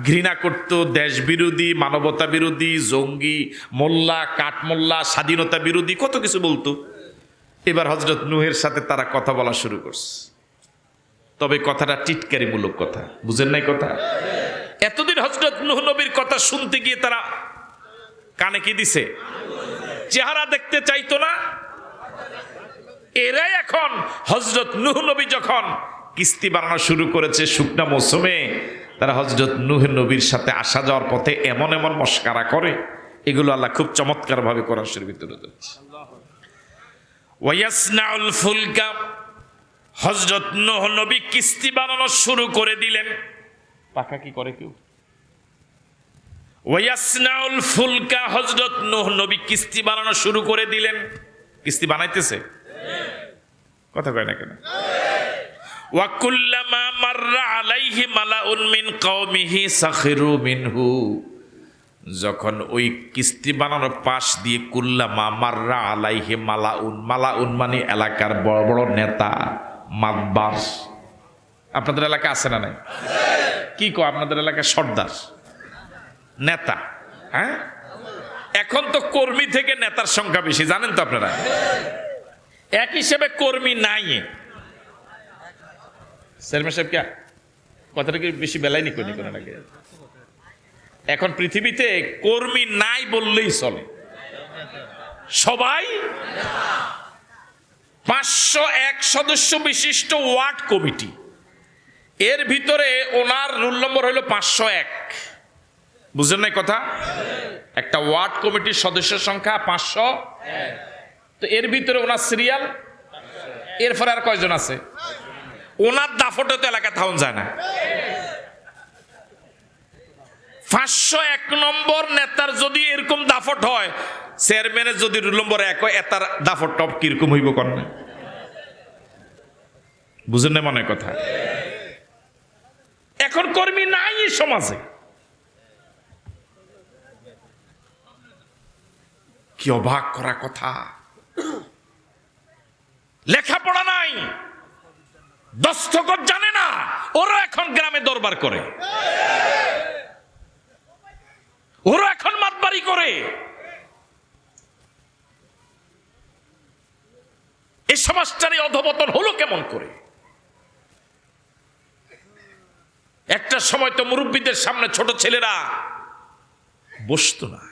ঘৃণা করত, দেশ বিরোধী, মানবতা বিরোধী, জঙ্গি, মোল্লা, কাঠমোল্লা, স্বাধীনতা বিরোধী, কত কিছু বলতো, এবার হজরত নূহের সাথে তারা কথা বলা শুরু করছে। তবে কথাটা টিটকারিমূলক কথা, বুঝেন নাই কথা? এতদিন হজরত নূহ নবীর কথা শুনতে গিয়ে তারা কানে কি দিছে? চেহারা দেখতে চাইতো না। এরাই এখন হজরত নূহ নবী যখন কিস্তি বানানো শুরু করেছে শুকনা মৌসুমে, তারা হজরত নূহ নবীর সাথে আসা যাওয়ার পথে এমন এমন মস্কারা করে, এগুলো আল্লাহ খুব চমৎকার ভাবে কোরআন শরীফের ভিতরে দিচ্ছে। ওয়ায়াসনাউল ফুলকা, হজরত নূহ নবী কিস্তি বানানো শুরু করে দিলেন। পাকা কি করে কেউ? ওয়ায়াসনাউল ফুলকা, হজরত নূহ নবী কিস্তি বানানো শুরু করে দিলেন। কিস্তি বানাইতেছে, কথা কয় না কেন? ওয়া কুল্লামা মাররা আলাইহি মালাউন মিন কওমিহি সাখিরু মিনহু, যখন ওই কিস্তি বানানোর পাশ দিয়ে কুল্লামা মাররা আলাইহি মালাউন, মালাউন মানে এলাকার বড় বড় নেতা, মাতবার। আপনাদের এলাকা আছে না নাই? কি কো আপনাদের এলাকায়? সর্দার, নেতা। হ্যাঁ, এখন তো কর্মী থেকে নেতার সংখ্যা বেশি, জানেন তো আপনারা? এক হিসেবে কর্মী নাই। চেয়ারম্যান সাহেব কে কথাটা কি বেশি বেলায় নি কোন লাগে? এখন পৃথিবীতে কর্মী নাই বললেই চলে, সবাই 501 সদস্য বিশিষ্ট ওয়ার্ড কমিটি, এর ভিতরে ওনার রোল নম্বর হলো 501। বুঝলেন না কথা? একটা ওয়ার্ড কমিটির সদস্যের সংখ্যা 501, তো এর ভিতরে ওনার সিরিয়াল, এরপরে আর কয়জন আছে? ওনার দাফটে তো এলাকা থাউন যায় না। 501 নম্বর নেতার যদি এরকম দাফট হয়, চেয়ারম্যানের যদি রোল নম্বর 1 হয়, এটার দাফট টপ কিরকম হইব কর না? বুঝেন না মনে কথা? এখন কর্মী নাই এই সমাজে। কি অবাক করা কথা! লেখাপড়া নাই, দস্তখত জানে না, ওরা এখন গ্রামে দরবার করে, ওরা এখন মাতবাড়ি করে। এই সমাজটারই অধঃপতন হলো কেমন করে? একটা সময় তো মুরব্বীদের সামনে ছোট ছেলেরা বসতো না।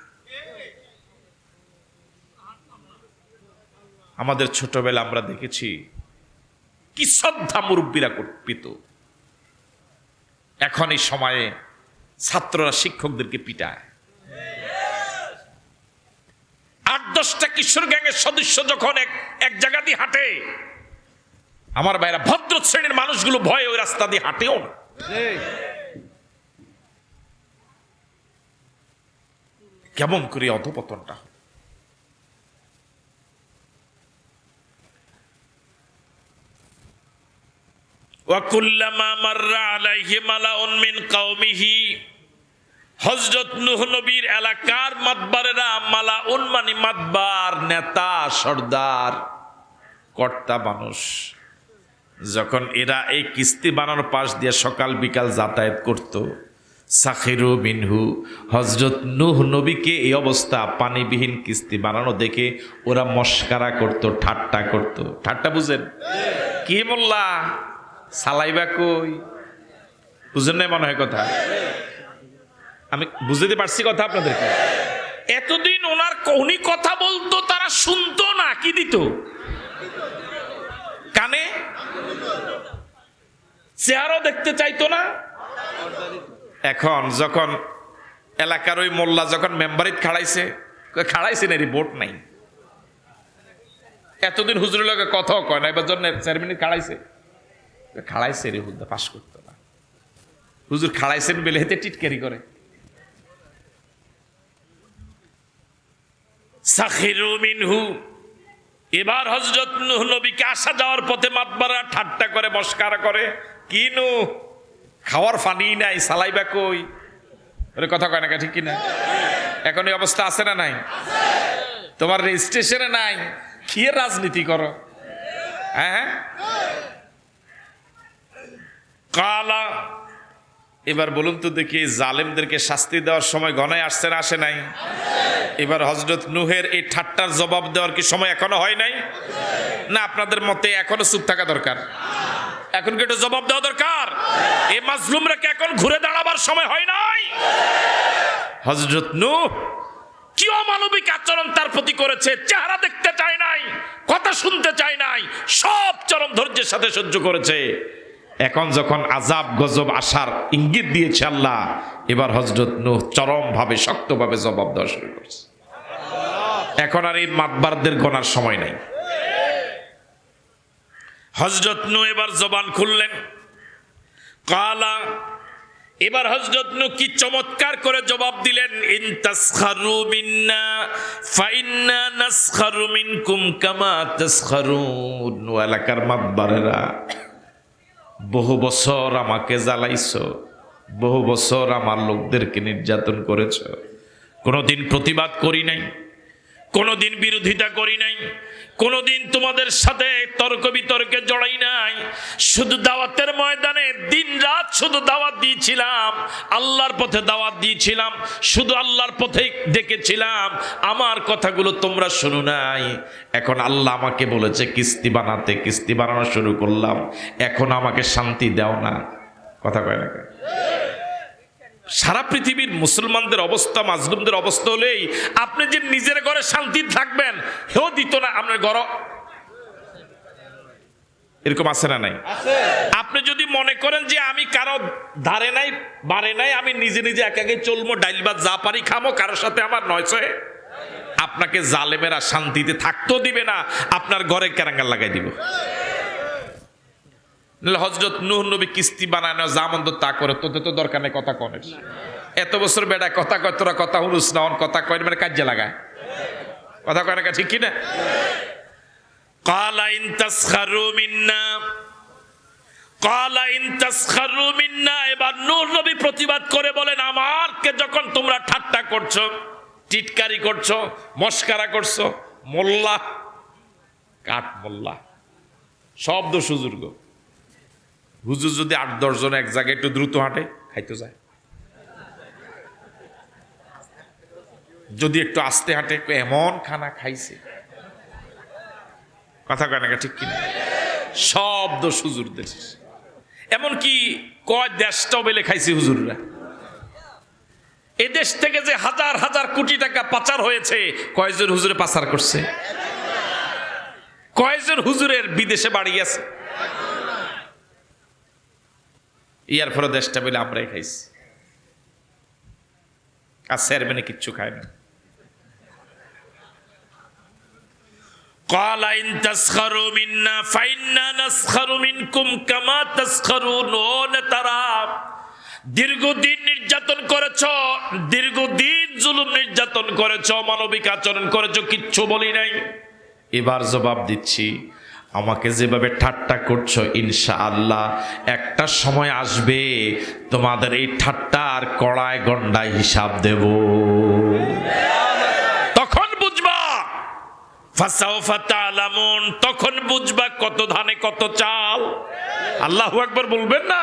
আমাদের ছোটবেলা আমরা দেখেছি কি শ্রদ্ধা মুরব্বীরা পেত। এখন এই সময়ে ছাত্ররা শিক্ষকদেরকে পিটায়। 8-10টা কিশোর গ্যাংয়ের সদস্য যখন এক জায়গা দিয়ে হাঁটে, আমার ভাইরা ভদ্র শ্রেণীর মানুষগুলো ভয়ে ওই রাস্তা দিয়ে হাঁটেও না। কেমন করে অধঃপতনটা! ওয়াকুল্লামা মাররা আলাইহি মালাউন মিন কওমিহি, হযরত নূহ নবীর এলাকার মাতবারেরা, মালাউন মানে মাতবার, নেতা, সর্দার, কর্তা মানুষ, যখন এরা এই কিস্তি বানানোর পাশ দিয়ে সকাল বিকাল যাতায়াত করত, সাখিরু মিনহু, হযরত নূহ নবীকে এই অবস্থা পানিবিহীন কিস্তি বানানো দেখে ওরা মস্কারা করত, ঠাট্টা করত। ঠাট্টা বুঝেন? কি মোল্লা সালাইবা কই? বুঝেন না মনে হয় কথা? আমি বুঝতে পারছি কথা আপনাদেরকে? এতদিন ওনার উনি কথা বলতো, তারা শুনতো না, কি দিত কানে? চেহারাও দেখতে চাইতো না। এখন যখন এলাকার ওই মোল্লা যখন মেম্বারিত খাড়াইছে না, ভোট নাই, এতদিন হুজুরের লগে কথাও কয় না, এবার জন্য চেয়ারম্যান খাড়াইছে রে, হুজুর পাস করতো না, হুজুর খাড়াইছেন বেলে হেতে টিটকারি করে। সাখিরু মিনহু, এবার হযরত নূহ নবীকে আসা যাওয়ার পথে মাতবারা ঠাট্টা করে, মস্কারা করে। কি নু খাওয়ার ফানি নাই, সালাইবা কই? ওরে কথা কয় না, ঠিক কিনা? এখন এই অবস্থা আছে না নাই? তোমার রেজিস্ট্রেশনে নাই, কি রাজনীতি করো? হ্যাঁ, কালা। এবার বলুন তো দেখি, জালেমদেরকে শাস্তি দেওয়ার সময় গণায় আসছে না আসে নাই? এবার হযরত নূহের এই ঠাট্টার জবাব দেওয়ার কি সময় এখনো হয় নাই? না আপনাদের মতে এখনো চুপ থাকা দরকার? এখন কি একটু জবাব দেওয়া দরকার? এই মাজলুমরা কি এখন ঘুরে দাঁড়াবার সময় হয় নাই? হযরত নূহ কি অমানবিক আচরণ তার প্রতি করেছে, চেহারা দেখতে চায় নাই, কথা শুনতে চায় নাই, সব চরম ধৈর্যের সাথে সহ্য করেছে। এখন যখন আযাব গজব আসার ইঙ্গিত দিয়েছে আল্লাহ, এবার হযরত নূহ চরমভাবে শক্তভাবে জবাব দেওয়া শুরু করেছে। এখন আর এই মাতবারদের গোনার সময় নাই। হযরত নূহ এবার জবান খুললেন, কালা। এবার হযরত নূহ কি চমৎকার করে জবাব দিলেন, ইন তাসখারু মিন্না ফাইন্না নাসখারু মিনকুম কামা তাসখারুন। এলাকার মাতবারেরা, বহু বছর আমাকে জ্বালাইছো, বহু বছর আমার লোকদেরকে নির্যাতন করেছো, কোনোদিন প্রতিবাদ করি নাই, কোনোদিন বিরোধিতা করি নাই, কোনোদিন তোমাদের সাথে তর্ক বিতর্কে জড়াই নাই। শুধু দাওয়াতের ময়দানে দিন রাত শুধু দাওয়াত দিয়েছিলাম, আল্লাহর পথে দাওয়াত দিয়েছিলাম, শুধু আল্লাহর পথে ডেকেছিলাম। আমার কথাগুলো তোমরা শোনো নাই। এখন আল্লাহ আমাকে বলেছে কিস্তি বানাতে, কিস্তি বানানো শুরু করলাম। এখন আমাকে শান্তি দাও না। কথা কয় না? সারা পৃথিবীর মুসলমানদের অবস্থা, মাজলুমদের অবস্থা হলেই আপনি যে নিজের ঘরে শান্তি থাকবেন হেও দিত না আপনার ঘর। এরকম আছে না নাই? আপনি যদি মনে করেন যে আমি কারো ধারে নাই বারে নাই, আমি নিজে নিজে একাকে চলবো, ডাইল ভাত যা পারি খামো, কারোর সাথে আমার নয় ছয়, আপনাকে জালেমেরা শান্তিতে থাকতেও দিবে না, আপনার ঘরে কেরাঙ্গার লাগাই দিব। হযরত নূহ নবী কিস্তি বানায় না, যা মন্দ তা করে, তোদের তো দরকার নেই কথা কনের। এত বছর বেড়া কথা কয়, তোরা কথা শুনুস না, কথা কয় মানে কাজে লাগায়। কথা কয় না, ঠিক কিনা? কালা ইন তাসখারু মিন্না, কালা ইন তাসখারু মিন্না। এবার নূহ নবী প্রতিবাদ করে বলেন, আমারকে যখন তোমরা ঠাট্টা করছো, টিটকারি করছো, মস্কারা করছো, মোল্লা কাঠ মোল্লা শব্দ সুযোগ। হুজুর যদি 8-10 জন এক জায়গায় একটু দ্রুত হাঁটে, খাইতে যায়। যদি একটু আস্তে হাঁটে, এমন খানা খাইছে। কথা কয় না, ঠিক কিনা? শব্দ সুজুর দেশ, এমনকি কয় দেশটাও বেলে খাইছে হুজুররা। এ দেশ থেকে যে হাজার হাজার কোটি টাকা পাচার হয়েছে, কয়জন হুজুরে পাচার করছে? কয়জন হুজুরের বিদেশে বাড়ি আছে? ইয়ার পরে দেশটা বলে আমরাই খাইছি, আর চেয়ারম্যানে কিচ্ছু খায় না। কালা ইন তাসখারু মিন্না ফাইন্না নাসখারু মিনকুম কামা তাসখারুন। ও নেতারা, দীর্ঘদিন নির্যাতন করেছো, দীর্ঘদিন জুলুম নির্যাতন করেছো, মানবিক আচরণ করেছো, কিচ্ছু বলি নাই। এবার জবাব দিচ্ছি, আমাকে যেভাবে ঠাট্টা করছো, ইনশাআল্লাহ একটা সময় আসবে তোমাদের এই ঠাট্টার কড়ায় গন্ডায় হিসাব দেব। তখন বুঝবা, ফাসাউফা তা'লামুন, তখন বুঝবা কত ধানে কত চাল। আল্লাহু আকবার বলবেন না?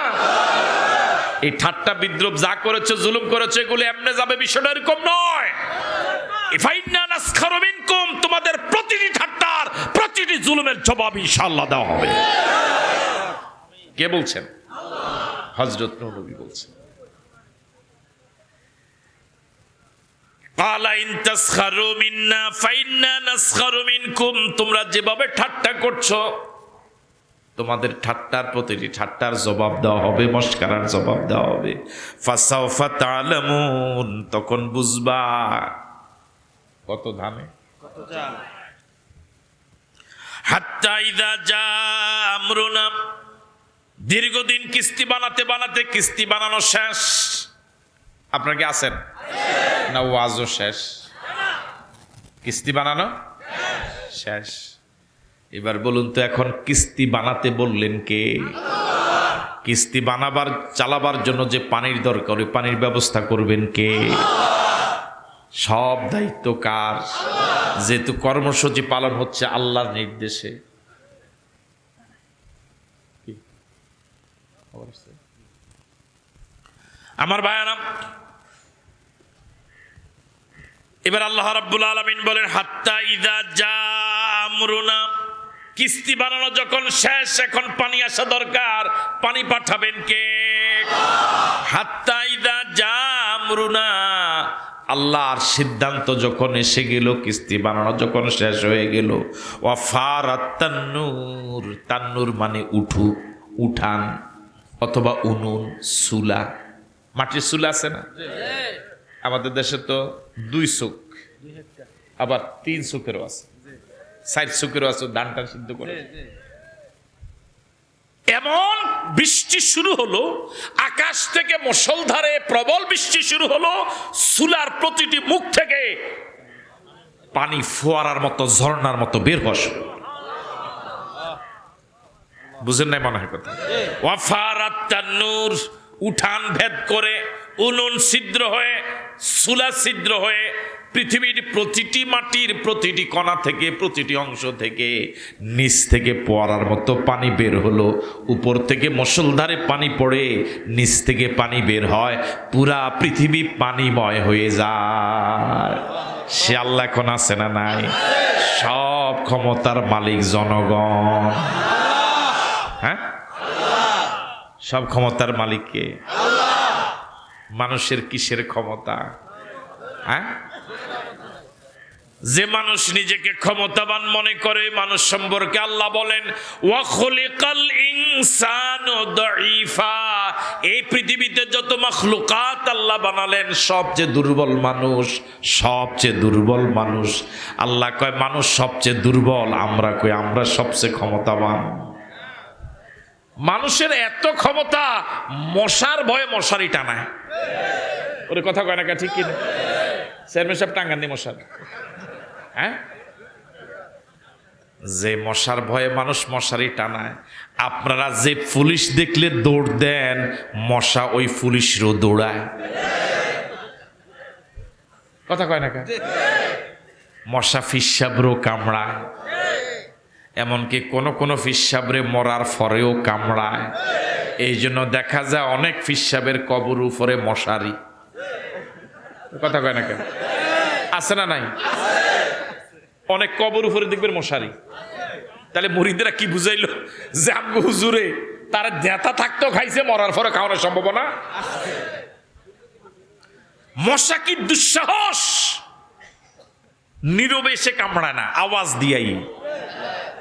এই ঠাট্টা বিদ্রুপ যা করেছে, জুলুম করেছে, এগুলো এমনি যাবে, বিষয়টা এরকম নয়। ফাইন্না নাসখারু মিনকুম, তোমাদের প্রতিটি ঠাট্টার, প্রতিটি জুলুমের জবাব ইনশাআল্লাহ দেওয়া হবে। কে বলছেন? হযরত নূহ নবী বলছেন। কালা ইন তাসখারু মিন্না ফাইন্না নাসখারু মিনকুম, তোমরা যেভাবে ঠাট্টা করছো, তোমাদের ঠাট্টার প্রতিটি ঠাট্টার জবাব দেওয়া হবে, মস্কারার জবাব দেওয়া হবে। ফাসাউফা তা'লামুন, তখন বুঝবা কত ধানে কত চাল। হাত্তা ইযা জা আমরুনা, দীর্ঘদিন কিস্তি বানাতে বানাতে কিস্তি বানানো শেষ। আপনার কি আছেন না? ওয়াজও শেষ, কিস্তি বানানো শেষ। এবার বলুন তো, এখন কিস্তি বানাতে বললেন কে? কিস্তি বানাবার চালাবার জন্য যে পানির দরকার, ওই পানির ব্যবস্থা করবেন কে? সব দায়িত্ব কার? যেহেতু কর্মসূচি পালন হচ্ছে আল্লাহর নির্দেশে, আমার ভাইয়ারা, এবার আল্লাহ রাব্বুল আলামিন বলেন হাত্তা ইযা জা আমরুনা, কিস্তি বানানো যখন শেষ, এখন পানি আসা দরকার, পানি পাঠাবেন কে? হাত্তা ইযা জা আমরুনা, আল্লাহর সিদ্ধান্ত যখন এসে গেল, কিস্তি বানানো যখন শেষ হয়ে গেল, ওয়াফারাত তান্নুর, তান্নুর মানে উঠু, উঠান অথবা উনুন, চুলা, মাটির চুলা আছে না? আমাদের দেশে তো 2 চুক, আবার 3 চুকেরও আছে, 4 চুকেরও আছে, ধান টান সিদ্ধ করে। এমন বৃষ্টি শুরু হলো, আকাশ থেকে মুষলধারে প্রবল বৃষ্টি শুরু হলো, চুলার প্রতিটি মুখ থেকে পানি ফোয়ারার মতো, ঝর্ণার মতো বের হওয়া শুরু। বুঝেন নাই মনে হয় কথা? ওয়াফারাত তান্নুর, উঠান ভেদ করে, উনুন ছিদ্র হয়ে, চুলা ছিদ্র হয়ে, পৃথিবীর প্রতিটি মাটির প্রতিটি কণা থেকে, প্রতিটি অংশ থেকে, নিচ থেকে পোয়ারার মতো পানি বের হলো। উপর থেকে মুষলধারে পানি পড়ে, নিচ থেকে পানি বের হয়, পুরা পৃথিবী পানিময় হয়ে যায়। সে আল্লাহ এখন আছে না নাই? সব ক্ষমতার মালিক জনগণ। হ্যাঁ, সব ক্ষমতার মালিক কে? মানুষের কিসের ক্ষমতা? হ্যাঁ, যে মানুষ নিজেকে ক্ষমতাবান মনে করে, মানুষ সম্পর্কে আল্লাহ বলেন ওয়া খুলিকাল ইনসানু দাঈফা, এই পৃথিবীতে যত মাখলুকাত আল্লাহ বানালেন, সবচেয়ে দুর্বল মানুষ, সবচেয়ে দুর্বল মানুষ। আল্লাহ কয় মানুষ সবচেয়ে দুর্বল, আমরা কই আমরা সবচেয়ে ক্ষমতাবান। মানুষের এত ক্ষমতা, মশার ভয়ে মশারি টানায়। ওরে কথা কয় না, ঠিক কিনা? চেয়ারম্যান সাহেব টাঙ্গাননি মশার। হ্যাঁ, যে মশার ভয়ে মানুষ মশারি টানায়, আপনারা যে পুলিশ দেখলে দৌড় দেন, মশা ওই পুলিশরও দৌড়ায়। কথা কয় না কে? মশা ফিসাবরেও কামড়ায়, এমনকি কোন কোন ফিসাবরে মরার পরেও কামড়ায়। এই জন্য দেখা যায় অনেক ফিসাবের কবর উপরে মশারি। কথা কয় না কেন? আছে না নাই? অনেক কবর উপরে দেখবেন মশারি। তাহলে মুরিদরা কি বুঝাইলো যে আমগো হুজুরে তার দেতা থাকতেও খাইছে, মরার পরে খাওয়ানোর সম্ভাবনা। মশা কি দুঃসাহস, নীরবে এসে কামড়ায় না, আওয়াজ দিয়াই।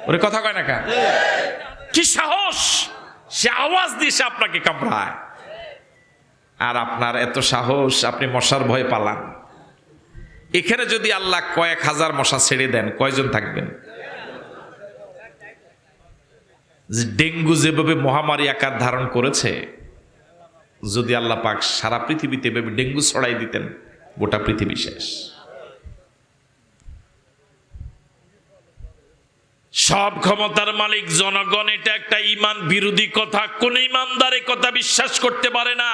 ওরে কথা কয় না কেন? কি সাহস, সে আওয়াজ দিয়ে সে আপনাকে কামড়ায়। আর আপনার এত সাহস, আপনি মশার ভয় পালান। এখানে যদি আল্লাহ কয়েক হাজার মশা ছেড়ে দেন, কয়জন থাকবেন? ডেঙ্গু যেভাবে মহামারী আকার ধারণ করেছে, যদি আল্লাহ পাক সারা পৃথিবীতে ডেঙ্গু ছড়াই দিতেন, গোটা পৃথিবী শেষ। সব ক্ষমতার মালিক জনগণ, এটা একটা ঈমান বিরোধী কথা। কোন ঈমানদার এই কথা বিশ্বাস করতে পারে না।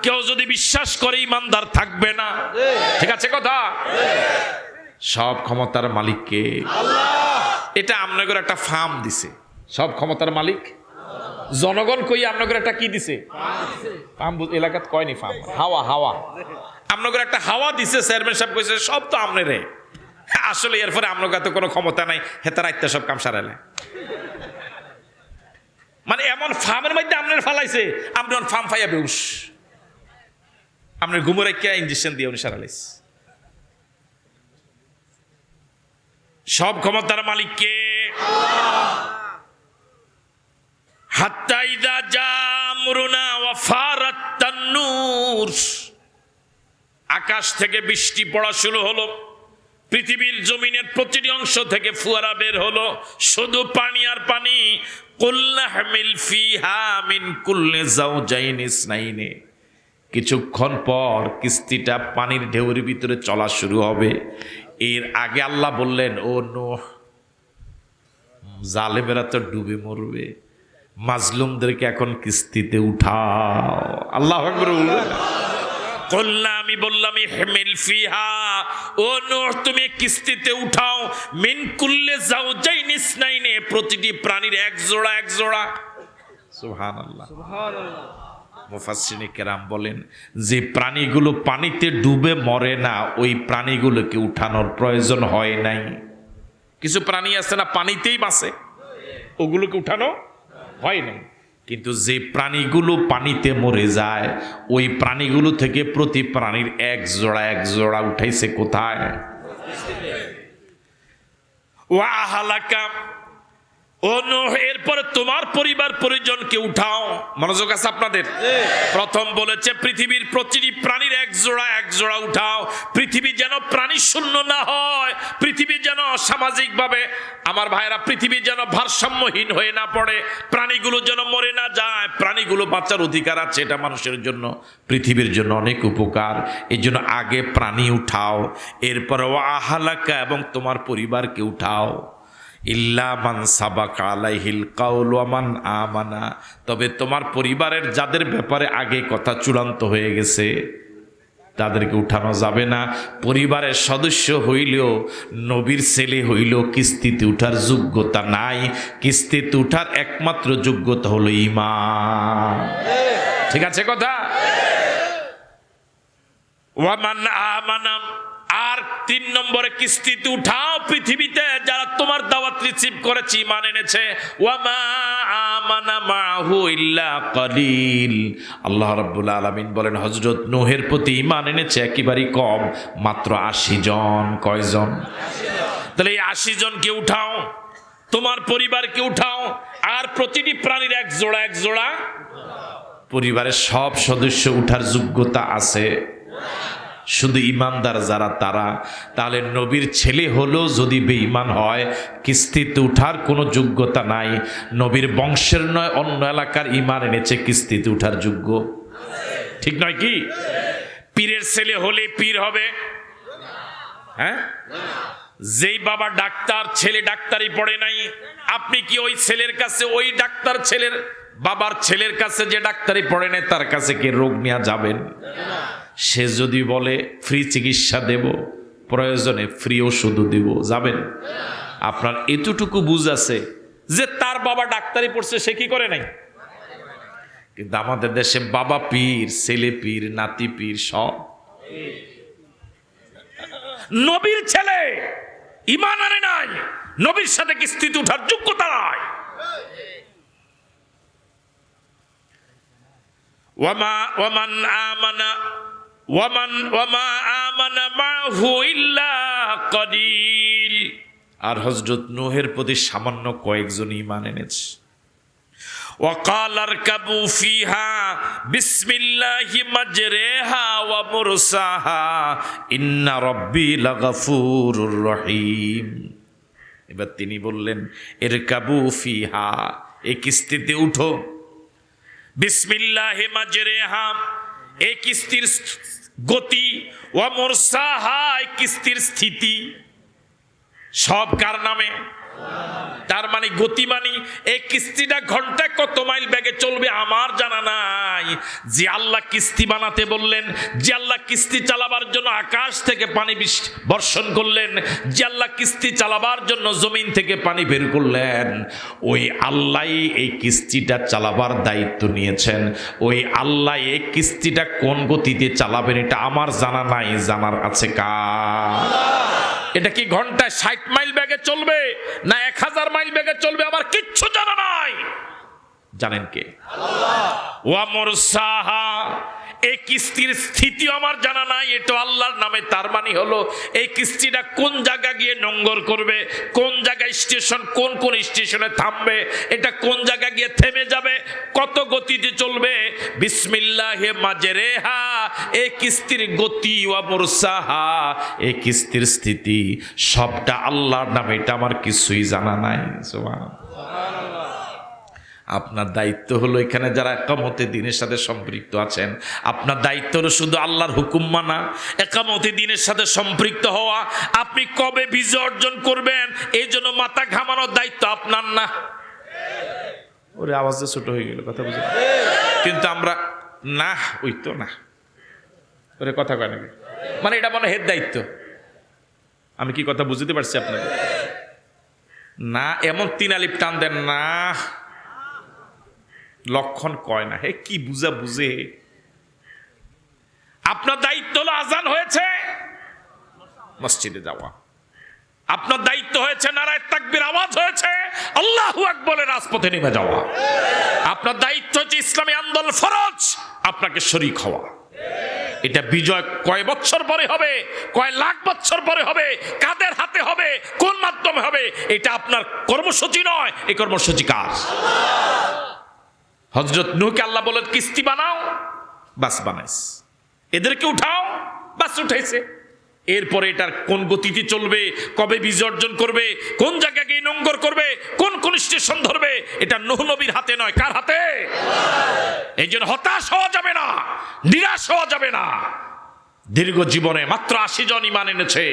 কেউ যদি বিশ্বাস করে, ঈমানদার থাকবে না। ঠিক আছে কথা? সব ক্ষমতার মালিক কে? আল্লাহ। এটা আপনাদের একটা ফার্ম দিছে। সব ক্ষমতার মালিক জনগণ কই, আপনাদের একটা কি দিছে? ফার্ম। এলাকাত কয়নি ফার্ম, হাওয়া। হাওয়া আপনাদের একটা হাওয়া দিছে। চেয়ারম্যান সাহেব কইছে সব তো আপনারে। আসলে এরপরে আপনার কাছে কোনো ক্ষমতা নাই, হেতার আইতে সব কাম সারালে। মানে এমন ফার্মের মধ্যে আপনার ফালাইছে, আপনি ফার্ম ফাইয়া বেউস, আপনার ঘুমোর একটা ইঞ্জেকশন দিয়ে উনি সারালাইস। সব ক্ষমতার মালিক কে? হাত্তা ইযা জা আমরুনা ওয়া ফারাত তান্নুর, আকাশ থেকে বৃষ্টি পড়া শুরু হলো, পৃথিবীর জমিনের প্রতিটি অংশ থেকে ফুয়ারা বের হলো, শুধু পানি আর পানি। কুল্লা হামিল ফিহা মিন কুল্লি যাওজাইনি ইসনাইনি, কিছুক্ষণ পর কিস্তিটা পানির ঢেউর ভিতরে চলা শুরু হবে। এর আগে আল্লাহ বললেন, ও নূহ, জালেমেরা তো ডুবে মরবে, মাজলুমদেরকে এখন কিস্তিতে উঠাও। আল্লাহু আকবার। কল্লা, আমি বললাম ইহমিল ফিহা, ও নূহ তুমি কিস্তিতে উঠাও, মিন কুল্লি যাওজাইনি ইসনাইনি, প্রতিটি প্রাণীর এক জোড়া এক জোড়া। সুবহানাল্লাহ। মুফাসসিরিনে কেরাম বলেন যে প্রাণীগুলো পানিতে ডুবে মরে না, ওই প্রাণীগুলোকে উঠানোর প্রয়োজন হয় নাই। কিছু প্রাণী আছে না পানিতেই বাঁচে, ওগুলোকে উঠানো হয় নাই। কিন্তু যে প্রাণীগুলো পানিতে মরে যায়, ওই প্রাণীগুলো থেকে প্রতি প্রাণীর এক জোড়া উঠাইছে কোথায়? ওয়া আহলাকা, ও নূহ এরপরে তোমার পরিবার পরিজনকে উঠাও। মনোযোগ আছে আপনাদের? প্রথম বলেছে পৃথিবীর প্রতিটি প্রাণীর এক জোড়া উঠাও। পৃথিবী যেন প্রাণী শূন্য না হয়, পৃথিবী যেন সামাজিকভাবে আমার ভাইরা পৃথিবী যেন ভারসাম্যহীন হয়ে না পড়ে, প্রাণীগুলো যেন মরে না যায়। প্রাণীগুলো বাঁচার অধিকার আছে, এটা মানুষের জন্য পৃথিবীর জন্য অনেক উপকার। এই জন্য আগে প্রাণী উঠাও, এরপরে ওয়া আহলাকা এবং তোমার পরিবারকে উঠাও। ইল্লা মান সাবাকা আলাইহিল কাউল ওয়া মান আমানা, তবে তোমার পরিবারের যাদের ব্যাপারে আগে কথা চূড়ান্ত হয়ে গেছে তাদেরকে উঠানো যাবে না। পরিবারের সদস্য হইলেও নবীর ছেলে হইলেও কিস্তিতে উঠার যোগ্যতা নাই। কিস্তিতে উঠার একমাত্র যোগ্যতা হলো ঈমান। ঠিক আছে কথা? ওয়া মান আমানা, আর 3 নম্বরে কিস্তিতে উঠাও পৃথিবীতে যারা তোমার দাওয়াত রিসিভ করেছে, ঈমান এনেছে। ওয়া মা আমানা মাহু ইল্লা কলিল। আল্লাহ রাব্বুল আলামিন বলেন হযরত নূহের প্রতি ঈমান এনেছে একেবারেই কম, মাত্র 80 জন। কয়জন? 80 জন। তাহলে এই 80 জনকে উঠাও, তোমার পরিবারকে উঠাও, আর প্রতিটি প্রাণীর এক জোড়া। পরিবারের সব সদস্য উঠার যোগ্যতা আছে, শুধু ইমানদার যারা তারা। তাহলে নবীর ছেলে হলেও যদি বেঈমান হয়, কিস্তিতে উঠার কোনো যোগ্যতা নাই। নবীর বংশের নয়, অন্য এলাকার ঈমান এনেছে, কিস্তিতে উঠার যোগ্য। ঠিক নয় কি? পীরের ছেলে হলে পীর হবে? হ্যাঁ। যেই বাবা ডাক্তার, ছেলে ডাক্তারি পড়ে নাই, আপনি কি ওই ছেলের কাছে, ওই ডাক্তার ছেলের বাবার ছেলের কাছে যে ডাক্তারি পড়ে নাই তার কাছে কি রোগ নেওয়া যাবেন? সে যদি বলে ফ্রি চিকিৎসা দেব, প্রয়োজনে ফ্রি ওষুধও দেব, যাবেন? আপনার এতটুকু বুঝ আছে যে তার বাবা ডাক্তারি পড়ছে, সে কি করে নাই? কিন্তু আমাদের দেশে বাবা পীর, ছেলে পীর, নাতি পীর, সব। নবীর ছেলে ঈমান আনে নাই, নবীর সাথে কিস্তিতে উঠার যোগ্যতা নাই। ওয়ামান আমানা মাহু ইল্লা কলিল। আর হযরত নূহের প্রতি সামান্য কয়েকজন ঈমান এনেছে। وقال اركبوا فيها بسم الله مجريها ومرساها إن ربي لغفور رحيم। এবার তিনি বললেন ইরকাবু ফিহা, এই কিস্তিতে উঠো। বিসমিল্লাহি মাজরিহা, এই কিস্তির গতি, ওয়া মুরসাহা, এই কিস্তির স্থিতি, সব কার নামে? তার মানে গতি মানে এই কিস্তিটা ঘন্টায় কত মাইল বেগে চলবে আমার জানা নাই। যে আল্লাহ কিস্তি বানাতে বললেন, যে আল্লাহ কিস্তি চালাবার জন্য আকাশ থেকে পানি বর্ষণ করলেন, যে আল্লাহ কিস্তি চালাবার জন্য জমিন থেকে পানি বের করলেন, ওই আল্লাহই এই কিস্তিটা চালাবার দায়িত্ব নিয়েছেন। ওই আল্লাহ এই কিস্তিটা কোন গতিতে চালাবেন এটা আমার জানা নাই, জানার আছে কার? এটা কি ঘন্টায় 60 মাইল বেগে চলবে না 1000 মাইল বেগে চলবে আমার কিচ্ছু জানা নাই। জানেন কে? আল্লাহ। ওয়া মুরসাহা, এই কিস্তির স্থিতি আমার জানা নাই, এটা আল্লাহর নামে। তার মানে হলো এই কিস্তিটা কোন জায়গা গিয়ে নোঙ্গর করবে, কোন জায়গায় স্টেশন, কোন কোন স্টেশনে থামবে, এটা কোন জায়গা গিয়ে থেমে যাবে, কত গতিতে চলবে। বিসমিল্লাহি মাজরেহা, এই কিস্তির গতি, ওয়া মুরসাহা, এই কিস্তির স্থিতি, সবটা আল্লাহর নামে, এটা আমার কিছুই জানা নাই। সুবহানাল্লাহ। আপনার দায়িত্ব হলো এখানে যারা একামতে দ্বীনের সাথে সম্পৃক্ত আছেন, আপনার দায়িত্ব হলো শুধু আল্লাহর হুকুম মানা, একামতে দ্বীনের সাথে সম্পৃক্ত হওয়া। আপনি কবে বিজয় অর্জন করবেন এই জন্য মাথা ঘামানোর দায়িত্ব আপনার না। ওরে আওয়াজটা ছোট হয়ে গেল, কথা বুঝে? কিন্তু আমরা না, ওই তো না, ওরে কথা কয় নাকি, মানে এটা মনে হের দায়িত্ব। আমি কি কথা বুঝতে পারছি আপনাকে? না এমন 3 আলিফ টান দেন না, লক্ষণ কয় না, হে কি বুঝে। আপনার দায়িত্ব হলো আজান হয়েছে মসজিদে যাওয়া, আপনার দায়িত্ব হয়েছে নারায়ে তাকবীর আওয়াজ হয়েছে আল্লাহু আকবরে রাজপথে নেমে যাওয়া, আপনার দায়িত্ব হচ্ছে ইসলামী আন্দোলন ফরজ আপনাকে শরীক হওয়া। এটা বিজয় কয় বছর পরে হবে, কয় লাখ বছর পরে হবে, কাদের হাতে হবে, কোন মাধ্যমে হবে, এটা আপনার কর্মসূচি নয়, এই কর্মসূচি কার? হযরত নূহকে আল্লাহ বলেন কিস্তি বানাও, বাস বানাইস, এদেরকে উঠাও, বাস উঠাইছে। এরপরে এটার কোন গতিতে চলবে, কবে বিসর্জন করবে, কোন জায়গায় গিয়ে নোঙ্গর করবে, কোন স্টেশন ধরবে, এটা নূহ নবীর হাতে নয়, কার হাতে? এই জন্য হতাশ হওয়া যাবে না, নিরাশ হওয়া যাবে না। দীর্ঘ জীবনে মাত্র 80 জন ঈমান এনেছে,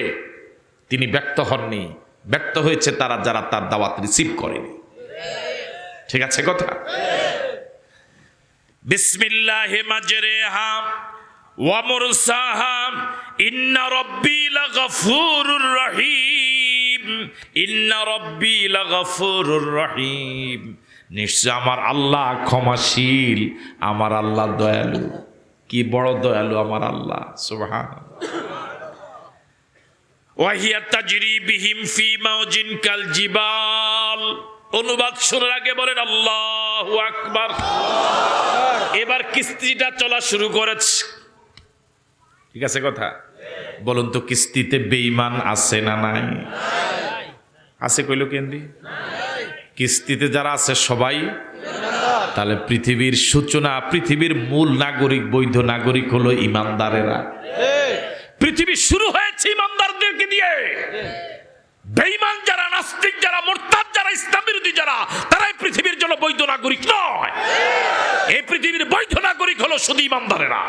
তিনি ব্যক্ত হননি, ব্যক্ত হয়েছে তারা যারা তার দাওয়াত রিসিভ করেনি। ঠিক আছে কথা? বিসমিল্লাহি মাজরিহা ওয়া মুরসাহা ইন্না রাব্বি লাগাফুরুর রহিম, ইন্না রাব্বি লাগাফুরুর রহিম। নিশ্চয় আমার আল্লাহ ক্ষমাশীল, আমার আল্লাহ দয়ালু। কি বড় দয়ালু আমার আল্লাহ, সুবহানাল্লাহ। ওয়া হিয়া তাজরি বিহিম ফি মাউজিন কাল জিবাল। অনুবাদ শোনার আগে বলেন আল্লাহু আকবার। এবার কিস্তিটা চলা শুরু করেছে। ঠিক আছে কথা? বলুন তো কিস্তিতে বেঈমান আছে না নাই? আছে কইলো কেন্দি? কিস্তিতে যারা আছে সবাই, তাহলে পৃথিবীর সূচনা, পৃথিবীর মূল নাগরিক, বৈধ নাগরিক হলো ইমানদারেরা। পৃথিবী শুরু হয়েছে ইমানদারদেরকে দিয়ে। বেঈমান যারা, নাস্তিক যারা, মুরতাদ যারা, ইসলাম বিরোধী যারা, তারাই পৃথিবীর জন্য বৈধ নাগরিক নয়। এই পৃথিবীর বৈধ নাগরিক হলো শুধু ইমানদারেরা।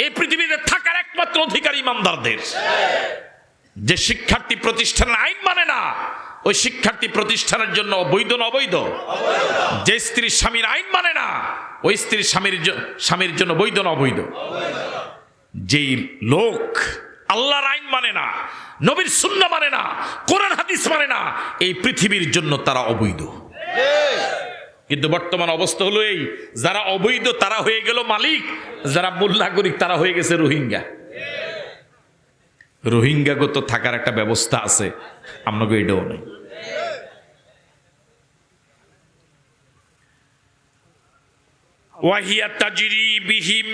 এই পৃথিবীতে থাকার একমাত্র অধিকার ইমানদারদের। যে শিক্ষার্থী প্রতিষ্ঠানের আইন মানে না, ওই শিক্ষার্থী প্রতিষ্ঠানের জন্য বৈধ না অবৈধ? যে স্ত্রী স্বামীর আইন মানে না, ওই স্ত্রী স্বামীর জন্য বৈধ না অবৈধ? যেই লোক আল্লাহর আইন মানে না, নবীর সুন্নাহ মানে না, কোরআন হাদিস মানে না, এই পৃথিবীর জন্য তারা অবৈধ। কিন্তু বর্তমান অবস্থা হলো এই, যারা অবৈধ তারা হয়ে গেল মালিক, যারা মূল নাগরিক তারা হয়ে গেছে রোহিঙ্গা। রোহিঙ্গাগত থাকার একটা ব্যবস্থা আছে, আপনাকে এটাও নেই। ওয়াহিয়া তাজরি বিহিম,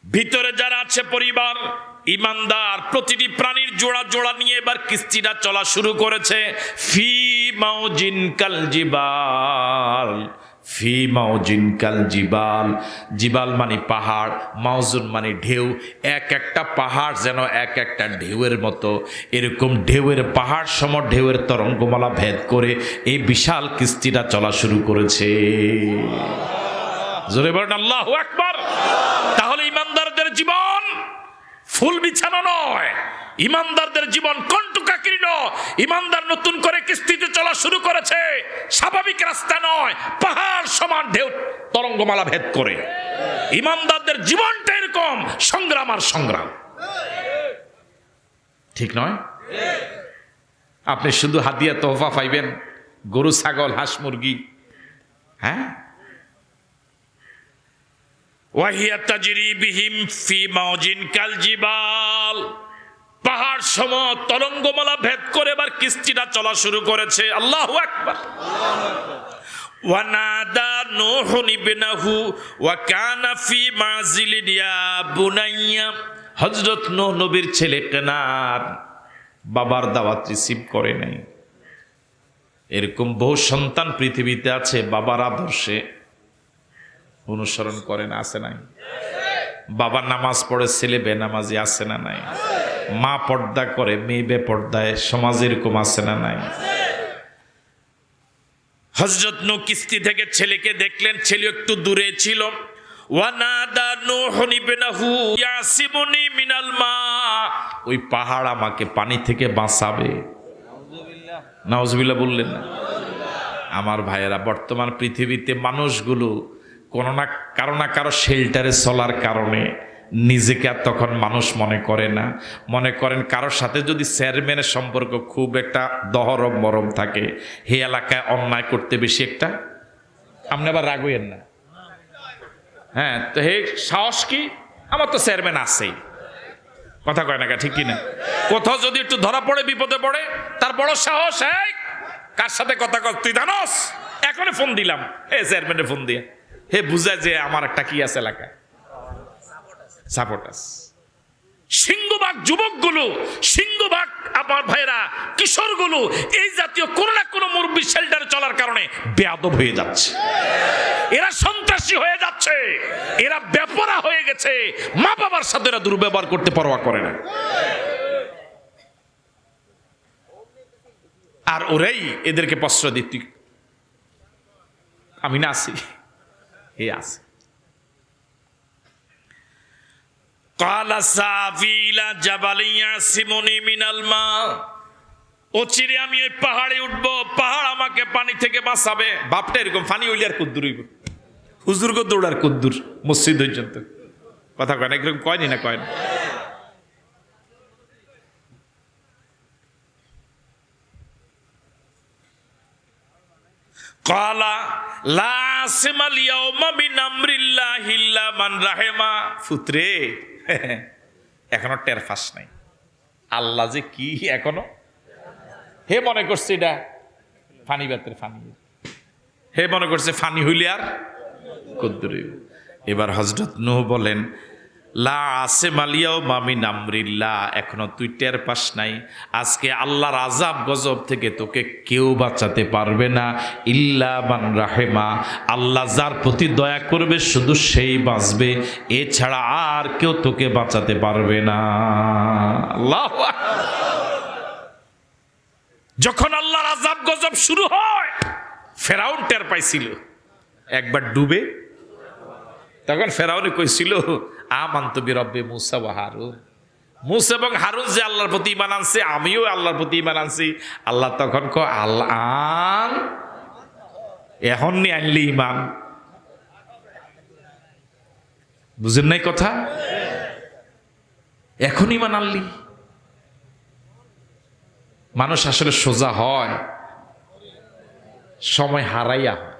ভিতরে যারা আছে পরিবার ইমানদার, প্রতিটি প্রাণীর জোড়া জোড়া নিয়ে এবার কিস্তিটা চলা শুরু করেছে। ফি মাউজিন কাল জিবাল, ফি মাউজিন কাল জিবাল। জিবাল মানে পাহাড়, মাউজুন মানে ঢেউ। এক একটা পাহাড় যেন এক একটা ঢেউয়ের মতো, এরকম ঢেউয়ের পাহাড় সম ঢেউয়ের তরঙ্গমালা ভেদ করে এই বিশাল কিস্তিটা চলা শুরু করেছে। জোরে বলেন আল্লাহু আকবার। তাহলে ইমানদারদের জীবন ফুল বিছানো নয়, ইমানদারদের জীবন কণ্টকাকীর্ণ। ইমানদার নতুন করে কিস্তিতে চলা শুরু করেছে, স্বাভাবিক রাস্তা নয়, পাহাড় সমান ঢেউ তরঙ্গমালা ভেদ করে। ইমানদারদের জীবনটা এরকম সংগ্রাম আর সংগ্রাম, ঠিক নয়? আপনি শুধু হাদিয়া তোহফা পাইবেন, গরু ছাগল হাঁস মুরগি, হ্যাঁ? ওয়াহিয়া তাজরি বিহিম ফি মাউজিন কাল জিবাল, পাহাড় সম তরঙ্গমালা ভেদ করে এবার কিস্তিটা চলা শুরু করেছে। আল্লাহু আকবার। ওয়া নাদা নূহুন ইবনাহু ওয়া কানা ফি মাযিলিন ইয়া বুনাইয়া। হযরত নূহ নবীর ছেলে কেনান বাবার দাওয়াত রিসিভ করে নাই। এরকম বহু সন্তান পৃথিবীতে আছে, বাবার আদর্শে অনুসরণ করে না, আছে নাই? বাবা নামাজ পড়ে, ছেলে বেনামাজি, আছে না নাই? মা পর্দা করে, মেয়ে বেপর্দায়, সমাজ এরকম আছে না নাই? হযরত নূহ কিস্তি থেকে ছেলেকে দেখলেন, ছেলে একটু দূরে ছিল। ওয়ানাদা নূহুন ইবনাহু ইয়াসিমুনি মিনাল মা, ওই পাহাড় আমাকে পানি থেকে বাঁচাবে। নাউজুবিল্লাহ বললেন না? আমার ভাইয়েরা, বর্তমান পৃথিবীতে মানুষগুলো কোনো না কারো শেল্টারে চলার কারণে নিজেকে আর তখন মানুষ মনে করে না। মনে করেন কারোর সাথে যদি চেয়ারম্যানের সম্পর্ক খুব একটা দহরম মরম থাকে, হে এলাকায় অন্যায় করতে বেশি একটা, আপনি আবার রাগ হইয়েন না, হ্যাঁ, তো হে সাহস কি, আমার তো চেয়ারম্যান আছেই। কথা কয় না, ঠিক কিনা? কোথাও যদি একটু ধরা পড়ে, বিপদে পড়ে, তার বড় সাহস, এই কার সাথে কথা কর তুই জানোস, এখনই ফোন দিলাম, চেয়ারম্যানের ফোন দিয়ে হে বুঝায় যে আমার একটা কি আছে এলাকায়, সাপোর্ট আছে। সিংহভাগ যুবকগুলো, সিংহভাগ আমার ভাইরা, কিশোরগুলো এই জাতীয় কোনো না কোনো মুরব্বী শেল্টারে চলার কারণে বেয়াদব হয়ে যাচ্ছে, এরা সন্ত্রাসী হয়ে যাচ্ছে, এরা বেপরা হয়ে গেছে, মা বাবার সাথে এরা দুর্ব্যবহার করতে পরোয়া করে না। আর ওরাই এদেরকে প্রশ্রয় দিত, আমি না আছি, এ আছে। অচিরে আমি ওই পাহাড়ে উঠবো, পাহাড় আমাকে পানি থেকে বাঁচাবে। বাপটা এরকম, ফানি হইলে আর কুদ্দুর হইব, হুজুর কো দৌড়ার কুদ্দুর মসজিদ পর্যন্ত। কথা কয় না, এরকম কয়নি না, কয় না? কালা লা আসিমাল ইয়াউমা মিন আমরিল্লাহি ইল্লা মান রাহিমা। ফুতরে এখনো টের ফাঁস নাই আল্লাহ যে কি, এখনো হে মনে করছে এটা ফানি বাতের ফানি, হে মনে করছে ফানি হইলে আর কদ্দুর। এবার হযরত নূহ বলেন, লা আসিমাল ইয়াউমা মিন আমরিল্লাহ, এখনো তুই টের পাস নাই, আজকে আল্লাহর আযাব গজব থেকে তোকে কেউ বাঁচাতে পারবে না, ইল্লা মান রাহিমা, আল্লাহ যার প্রতি দয়া করবে শুধু সেই বাঁচবে, এছাড়া আর কেউ তোকে বাঁচাতে পারবে না। আল্লাহু আকবার। যখন আল্লাহর আযাব গজব শুরু হয়, ফেরাউন টের পাইছিল, একবার ডুবে, তখন ফেরাউন কইছিল আমানতু বিরব্বি মূসা ওয়া হারুন, মূসা এবং হারুন যে আল্লাহর প্রতি ঈমান আনছে, আমিও আল্লাহর প্রতি ঈমান আনছি। আল্লাহ তখন কয়, আল্লাহ এখন নি আনলি ঈমান? বুঝেন নাই কথা? এখন ঈমান আনলি? মানুষ আসলে সোজা হয়, সময় হারাইয়া হয়।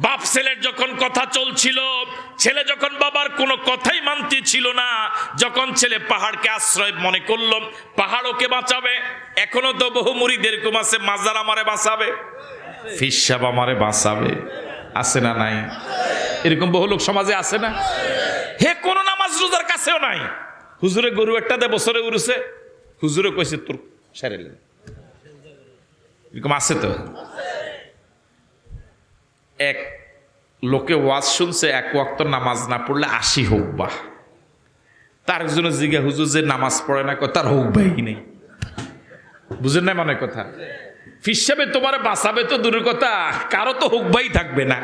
বাপ ছেলের যখন কথা চলছিল, ছেলে যখন বাবার কোনো কথাই মানতে ছিল না, যখন ছেলে পাহাড়কে আশ্রয় মনে করল, পাহাড় ওকে বাঁচাবে। এখনো তো বহু মুরিদ এরকম আছে, মাজার আমারে বাঁচাবে, ফিসাব আমারে বাঁচাবে, আছে না নাই? এরকম বহু লোক সমাজে আছে না? হে কোন নামাজ রোজার কাছেও নাই, হুজুরে গরু একটা দে বছরে উড়েছে, হুজুরে কইছে তোর সারে, এরকম আছে তো। এক লোকে ওয়াজ শুনছে, এক ওয়াক্ত নামাজ না পড়লে 80 হোক বা, তার একজনের জিজ্ঞা, হুজুর যে নামাজ পড়ে না, তার হোক বাই নেই। বুঝেন না মানে কথা? ফিসাবে তোমার বাঁচাবে তো দূরের কথা, কারো তো হোক বাই থাকবে না।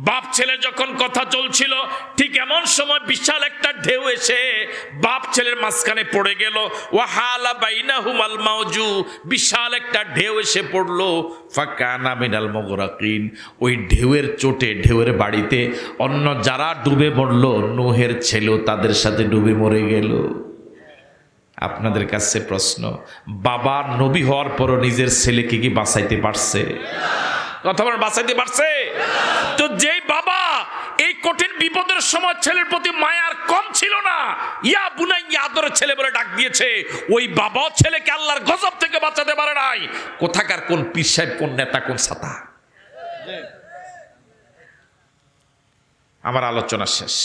বাপ ছেলে যখন কথা চলছিল, ঠিক এমন সময় বিশাল একটা ঢেউ এসে বাপ ছেলের মাঝখানে পড়ে গেল। ওয়াহালা বাইনাহুমাল মাউজু, বিশাল একটা ঢেউ এসে পড়লো। ফাকানা মিনাল মুগরাকিন, ওই ঢেউয়ের চোটে, ঢেউয়ের বাড়িতে অন্য যারা ডুবে মরলো, নূহের ছেলেও তাদের সাথে ডুবে মরে গেল। আপনাদের কাছে প্রশ্ন, বাবা নবী হওয়ার পরও নিজের ছেলেকে কি বাঁচাইতে পারছে? কথা বলেন, বাঁচাইতে পারছে? তো যেই বাবা এই কঠিন বিপদের সময় ছেলের প্রতি মায়ার কম ছিল না, ইয়া বুনাইয়া আদরের ছেলে বলে ডাক দিয়েছে, ওই বাবাও ছেলেকে আল্লাহর গজব থেকে বাঁচাতে পারে নাই। কোথাকার কোন পীর সাহেব, কোন নেতা, কোন ছাতা? আমার আলোচনা শেষ।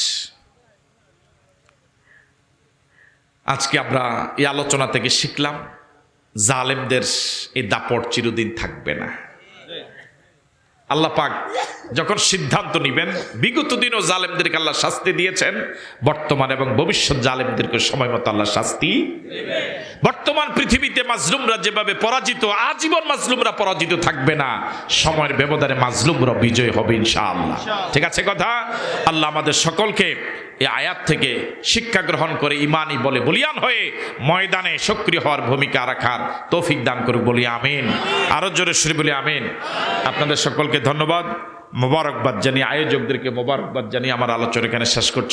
আজকে আমরা এই আলোচনা থেকে শিখলাম, জালেমদের এই দাপট চিরদিন থাকবে না। আল্লাহ পাক যখন সিদ্ধান্ত নিবেন, বিগত দিনও জালেমদেরকে আল্লাহ শাস্তি দিয়েছেন, বর্তমান এবং ভবিষ্যৎ জালেমদেরকে সময় মতো আল্লাহ শাস্তি। বর্তমান পৃথিবীতে মাজলুমরা যেভাবে পরাজিত, আজীবন মাজলুমরা পরাজিত থাকবে না, সময়ের ব্যবধানে মাজলুমরা বিজয় হবে ইনশাআল্লাহ। ঠিক আছে কথা? আল্লাহ আমাদের সকলকে এই আয়াত থেকে শিক্ষা গ্রহণ করে ইমানি বলে বলিয়ান হয়ে ময়দানে সক্রিয় হওয়ার ভূমিকা রাখার তৌফিক দান করুক, বলি আমিন। আরো জোরে সুরে বলি আমিন। আপনাদের সকলকে ধন্যবাদ, মোবারকবাদ জানিয়ে, আয়োজকদেরকে মোবারকবাদ জানিয়ে আমার আলোচনা এখানে শেষ করছি।